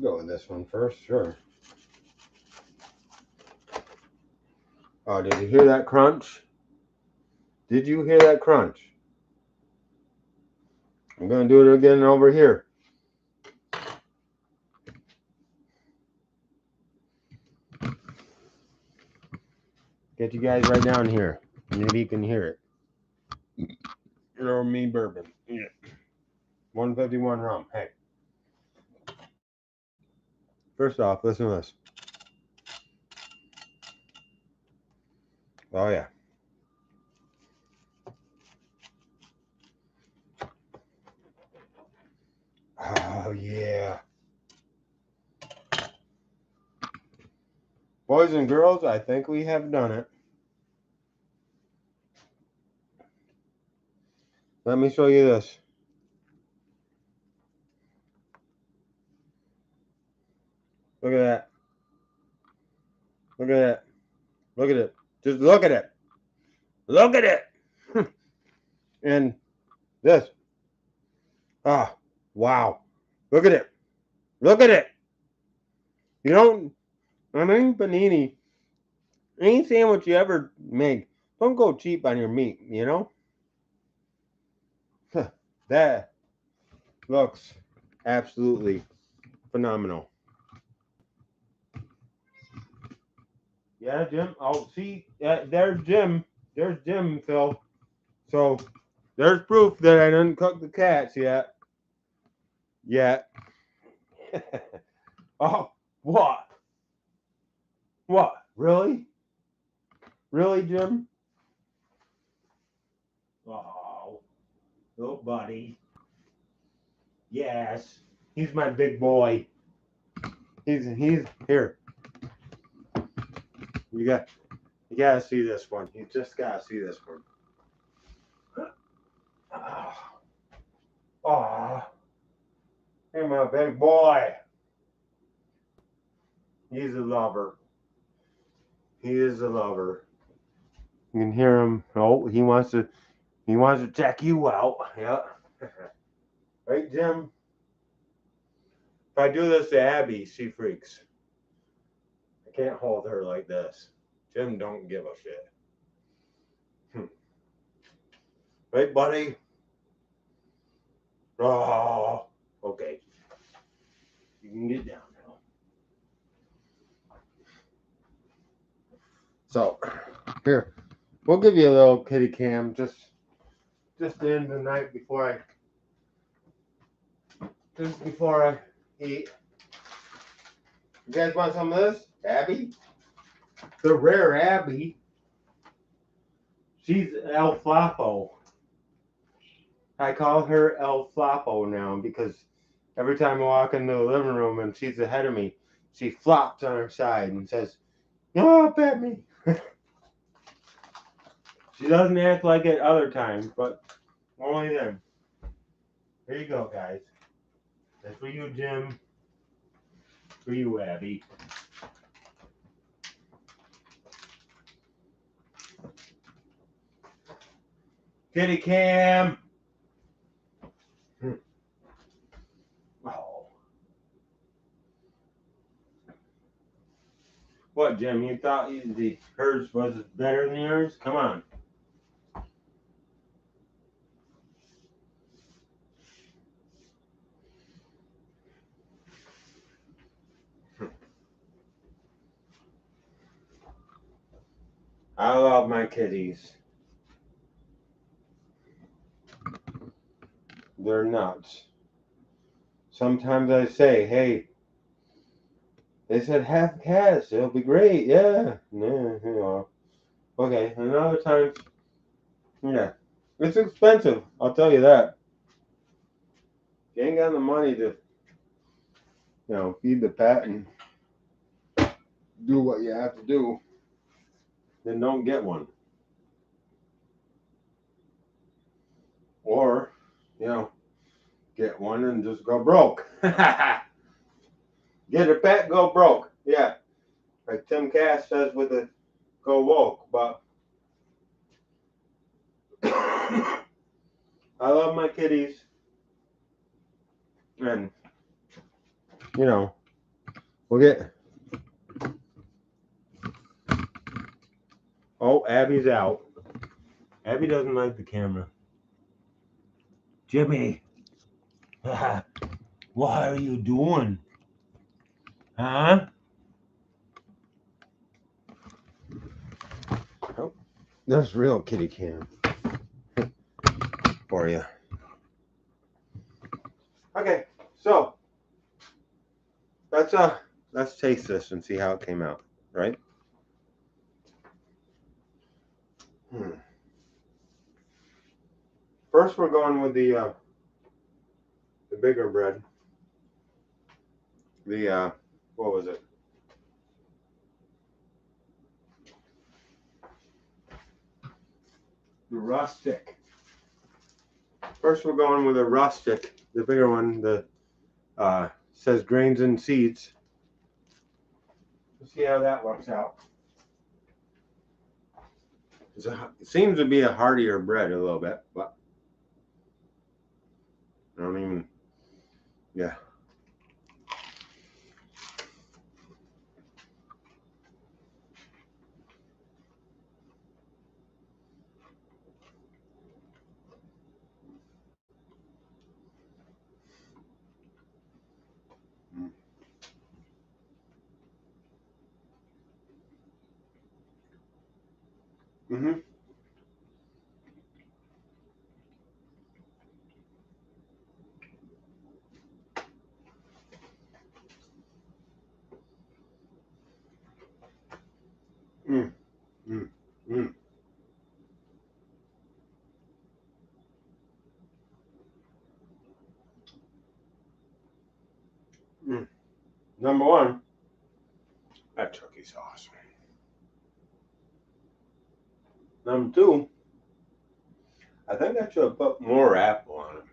Go with this one first, sure. Oh, did you hear that crunch? Did you hear that crunch? I'm gonna do it again over here. Get you guys right down here. Maybe you can hear it. Or me bourbon. Yeah. 151 rum. Hey. First off, listen to this. Oh yeah. Oh yeah. Boys and girls, I think we have done it. Let me show you this. Look at that. Look at that. Look at it. Just look at it. Look at it. And this. Ah, wow. Look at it. Look at it. You don't, I mean, Panini, any sandwich you ever make, don't go cheap on your meat, you know? That looks absolutely phenomenal. Yeah, Jim. Oh, see, there's Jim. There's Jim, Phil. So there's proof that I didn't cook the cats yet. Yet. Oh, what? What? Really? Really, Jim? Oh, little buddy. Yes, he's my big boy. He's here. You gotta see this one. You just gotta see this one. Oh, hey, my big boy. He's a lover. He is a lover. You can hear him. Oh, he wants to check you out. Yeah. Right, Jim? If I do this to Abby, she freaks. I can't hold her like this. Jim don't give a shit. Right, buddy? Oh, okay. You can get down now. So, here, we'll give you a little kitty cam just to end the night before I eat. You guys want some of this? Abby? The rare Abby. She's El Flapo. I call her El Flapo now because every time I walk into the living room and she's ahead of me, she flops on her side and says, "Oh, pet me." She doesn't act like it other times, but only then. Here you go, guys. That's for you, Jim. For you, Abby. Kitty cam. Oh. What, Jim? You thought hers was better than yours? Come on. I love my kitties. They're nuts. Sometimes I say, hey, they said half cats. It'll be great. Yeah. Yeah. Okay. And other times, yeah. It's expensive. I'll tell you that. You ain't got the money to, feed the pet and do what you have to do, then don't get one. Or, get one and just go broke. Get a pet, go broke. Yeah. Like Tim Cass says with the go woke. But I love my kitties. And, We'll get. Oh, Abby's out. Abby doesn't like the camera. Jimmy, what are you doing? Huh? Oh, that's real kitty cam for you. Okay, so let's taste this and see how it came out, right? First, we're going with the bigger bread. The what was it? The rustic. First, we're going with a rustic, the bigger one. The says grains and seeds. Let's see how that works out. It seems to be a heartier bread a little bit, but I don't even. Yeah. Mhm. Mm. Mm. Mm. Mm. Number one, that turkey sauce. Number two, I think I should have put more apple on it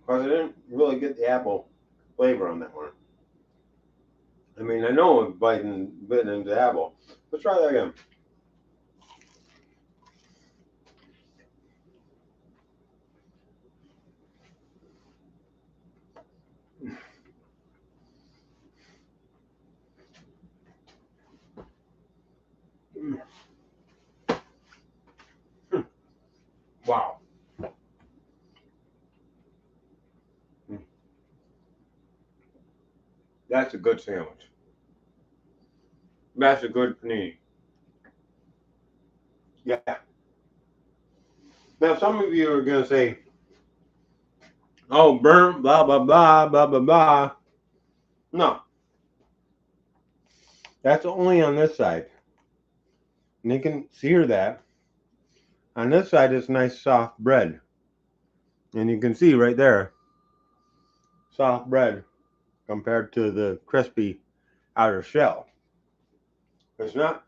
because I didn't really get the apple flavor on that one. I mean, I know I'm biting into the apple. Let's try that again. Mm. Mm. Wow. Mm. That's a good sandwich. That's a good panini. Yeah. Now, some of you are going to say, oh, burnt, blah, blah, blah, blah, blah, blah. No, that's only on this side. And you can sear that. On this side, it's nice soft bread. And you can see right there, soft bread compared to the crispy outer shell. It's not,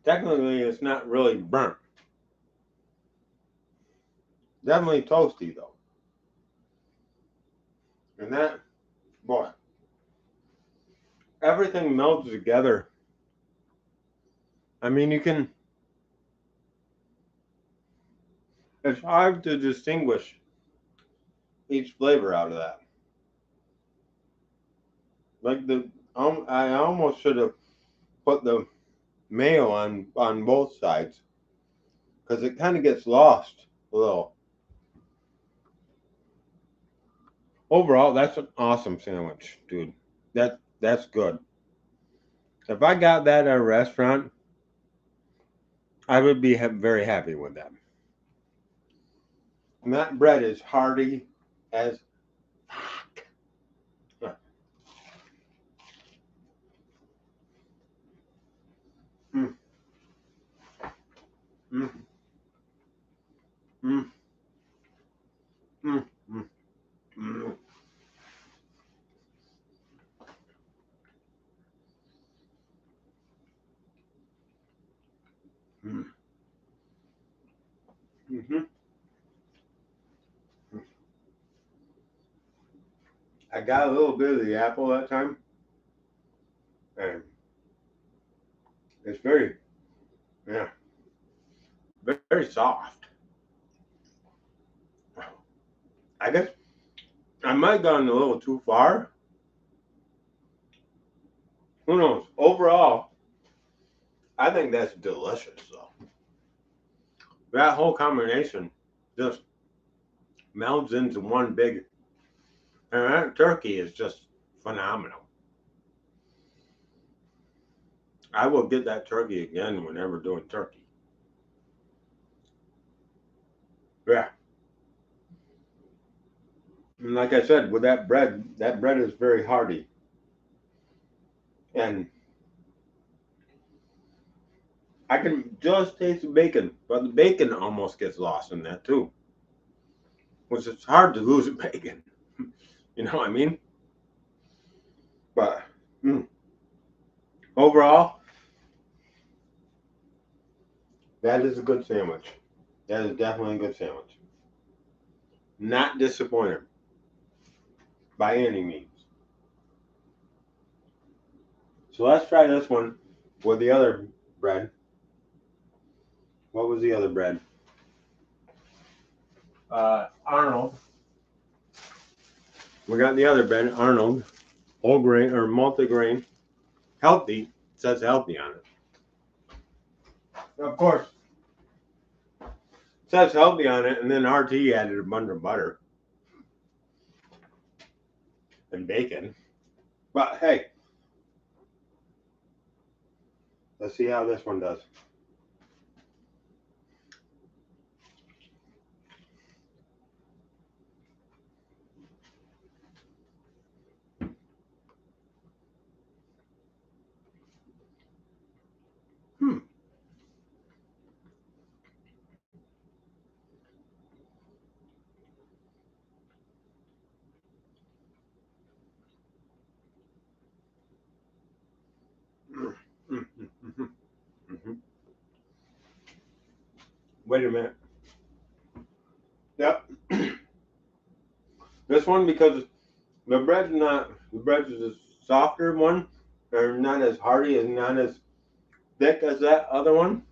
technically, it's not really burnt. Definitely toasty, though. And that, boy, everything melts together. I mean, you can, it's hard to distinguish each flavor out of that. Like I almost should have put the mayo on both sides because it kind of gets lost a little. Overall, that's an awesome sandwich, dude. That's good. If I got that at a restaurant, I would be very happy with that. And that bread is hearty as fuck. Mm, mm, mm, mm, mm, mm, mm, mhm. I got a little bit of the apple that time, and it's very, yeah, very soft. I guess I might have gone a little too far Who knows? Overall, I think that's delicious, though. That whole combination just melds into one big. And that turkey is just phenomenal. I will get that turkey again whenever doing turkey. Yeah. And like I said, with that bread is very hearty. And I can just taste the bacon, but the bacon almost gets lost in that too. Which is hard to lose bacon. You know what I mean? But overall, that is a good sandwich. That is definitely a good sandwich. Not disappointed by any means. So let's try this one with the other bread. What was the other bread? Arnold. We got the other bread, Arnold, whole grain or multi-grain, healthy. It says healthy on it. Of course, it says healthy on it, and then RT added a bunch of butter and bacon. But hey, let's see how this one does. Wait a minute. Yep. This one, because the bread is a softer one, or not as hearty and not as thick as that other one.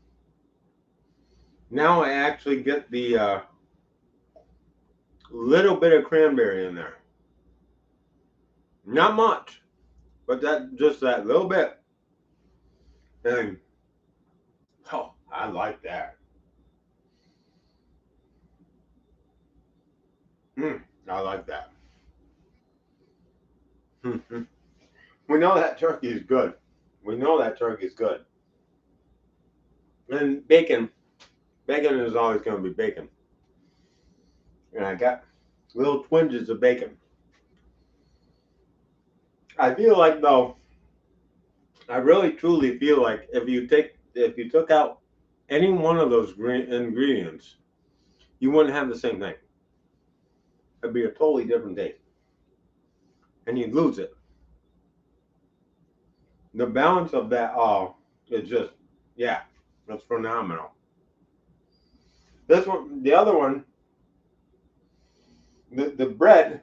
Now I actually get the little bit of cranberry in there. Not much, but that little bit. And oh, I like that. I like that. We know that turkey is good. We know that turkey is good. And bacon is always going to be bacon. And I got little twinges of bacon. I feel like though, I really truly feel like if you took out any one of those ingredients, you wouldn't have the same thing. It'd be a totally different taste, and you'd lose it. The balance of that all is just, yeah, that's phenomenal. This one, the other one, the bread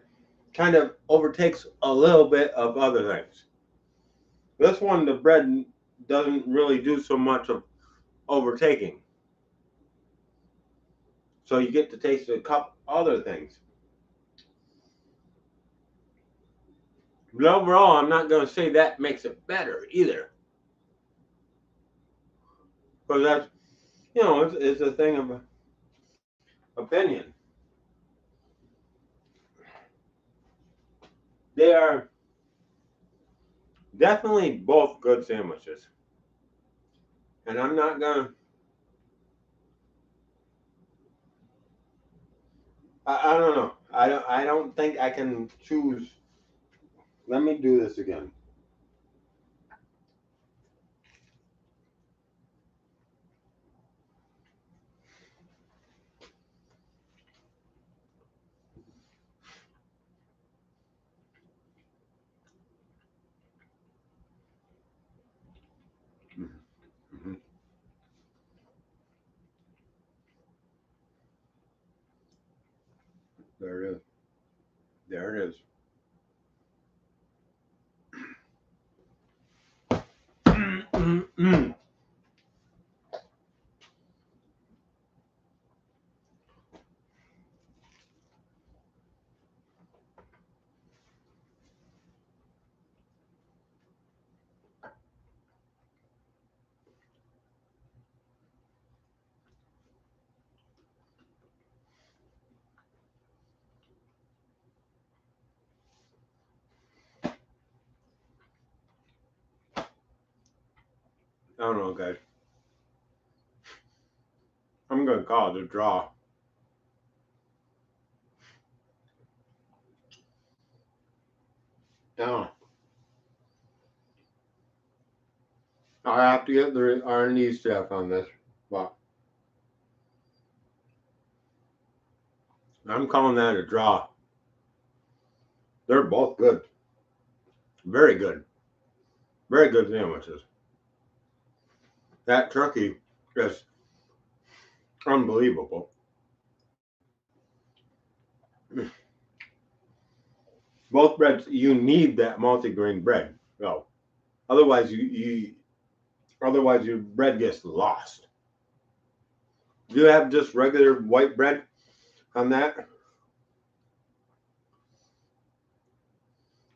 kind of overtakes a little bit of other things. This one, the bread doesn't really do so much of overtaking. So you get to taste a couple other things. But overall, I'm not going to say that makes it better either. Because that's, it's a thing of opinion. They are definitely both good sandwiches. And I'm not going to, I don't know. I don't think I can choose. Let me do this again. Mm-hmm. There it is. There it is. Mm-mm-mm. don't know, guys. I'm gonna call it a draw. Yeah. I have to get the R&D staff on this, but I'm calling that a draw. They're both good. Very good. Very good sandwiches. That turkey is unbelievable. Both breads, you need that multigrain bread. So otherwise otherwise your bread gets lost. You have just regular white bread on that,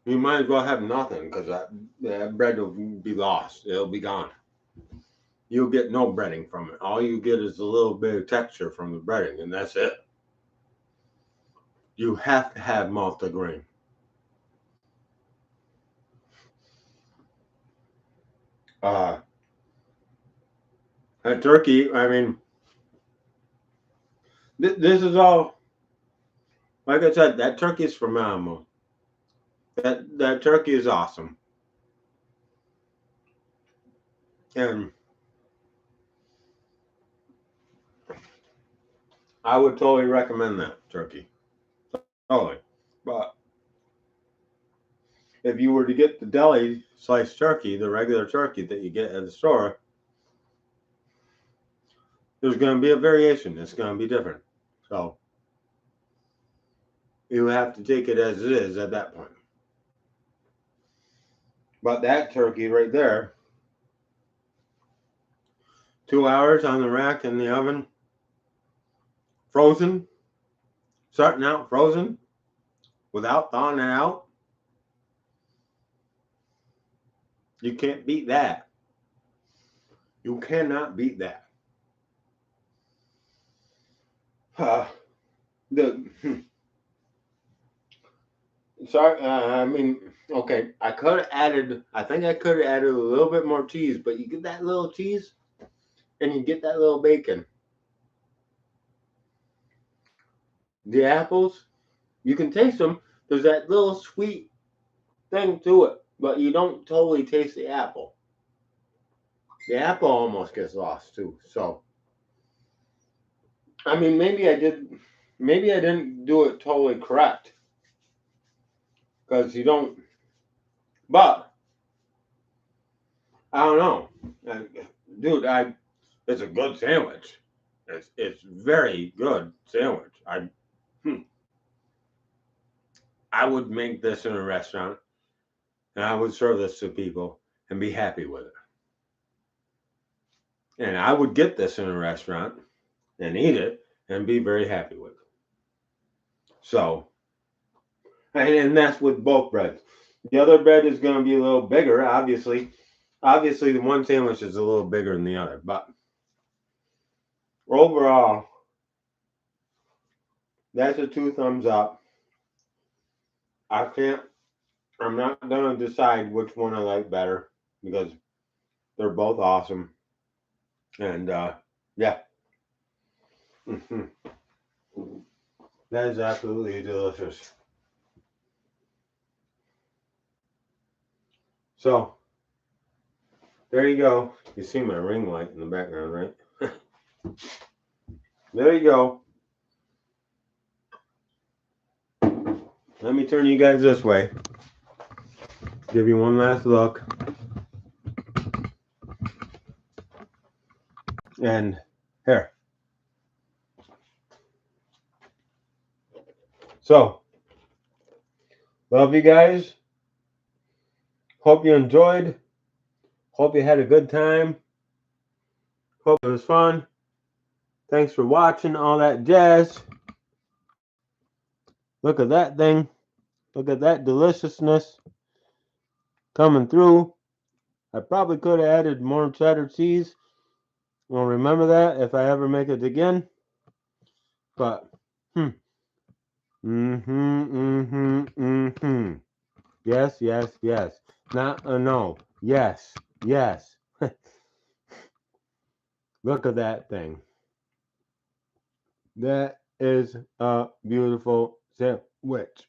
you might as well have nothing because that bread will be lost. It'll be gone. You'll get no breading from it. All you get is a little bit of texture from the breading, and that's it. You have to have multigrain. That turkey, I mean, this is all, like I said, that turkey is phenomenal. That turkey is awesome. And I would totally recommend that turkey. Totally. But if you were to get the deli sliced turkey, the regular turkey that you get at the store, there's going to be a variation. It's going to be different. So you have to take it as it is at that point. But that turkey right there, 2 hours on the rack in the oven, frozen, starting out frozen, without thawing it out, you can't beat that. You cannot beat that. Sorry, I mean, okay, I could have added, I think I could have added a little bit more cheese, but you get that little cheese and you get that little bacon. The apples, you can taste them. There's that little sweet thing to it, but you don't totally taste the apple. The apple almost gets lost too. So, I mean, maybe I didn't do it totally correct because you don't, but I don't know. Dude, it's a good sandwich. It's very good sandwich. I would make this in a restaurant and I would serve this to people and be happy with it. And I would get this in a restaurant and eat it and be very happy with it. So, and that's with both breads. The other bread is going to be a little bigger, obviously. Obviously, the one sandwich is a little bigger than the other, but overall, that's a 2 thumbs up. I'm not going to decide which one I like better because they're both awesome. And yeah. That is absolutely delicious. So, there you go. You see my ring light in the background, right? There you go. Let me turn you guys this way. Give you one last look. And here. So, love you guys. Hope you enjoyed. Hope you had a good time. Hope it was fun. Thanks for watching all that jazz. Look at that thing. Look at that deliciousness coming through. I probably could have added more cheddar cheese. I'll remember that if I ever make it again. But, Yes, yes, yes. Not a no. Yes, yes. Look at that thing. That is a beautiful sandwich.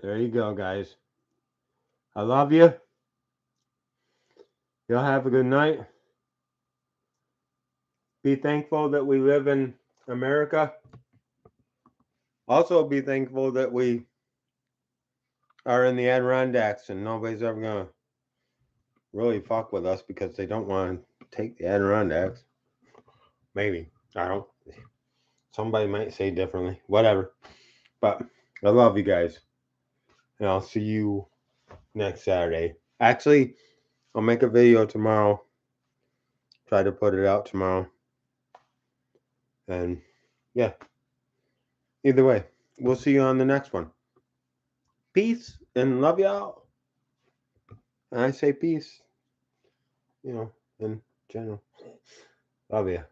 There you go, guys. I love you. Y'all have a good night. Be thankful that we live in America. Also, be thankful that we are in the Adirondacks and nobody's ever going to really fuck with us because they don't want to take the Adirondacks. Maybe. I don't. Somebody might say differently. Whatever. But I love you guys. And I'll see you next Saturday. Actually, I'll make a video tomorrow. Try to put it out tomorrow. And yeah. Either way, we'll see you on the next one. Peace and love y'all. And I say peace, in general. Love you.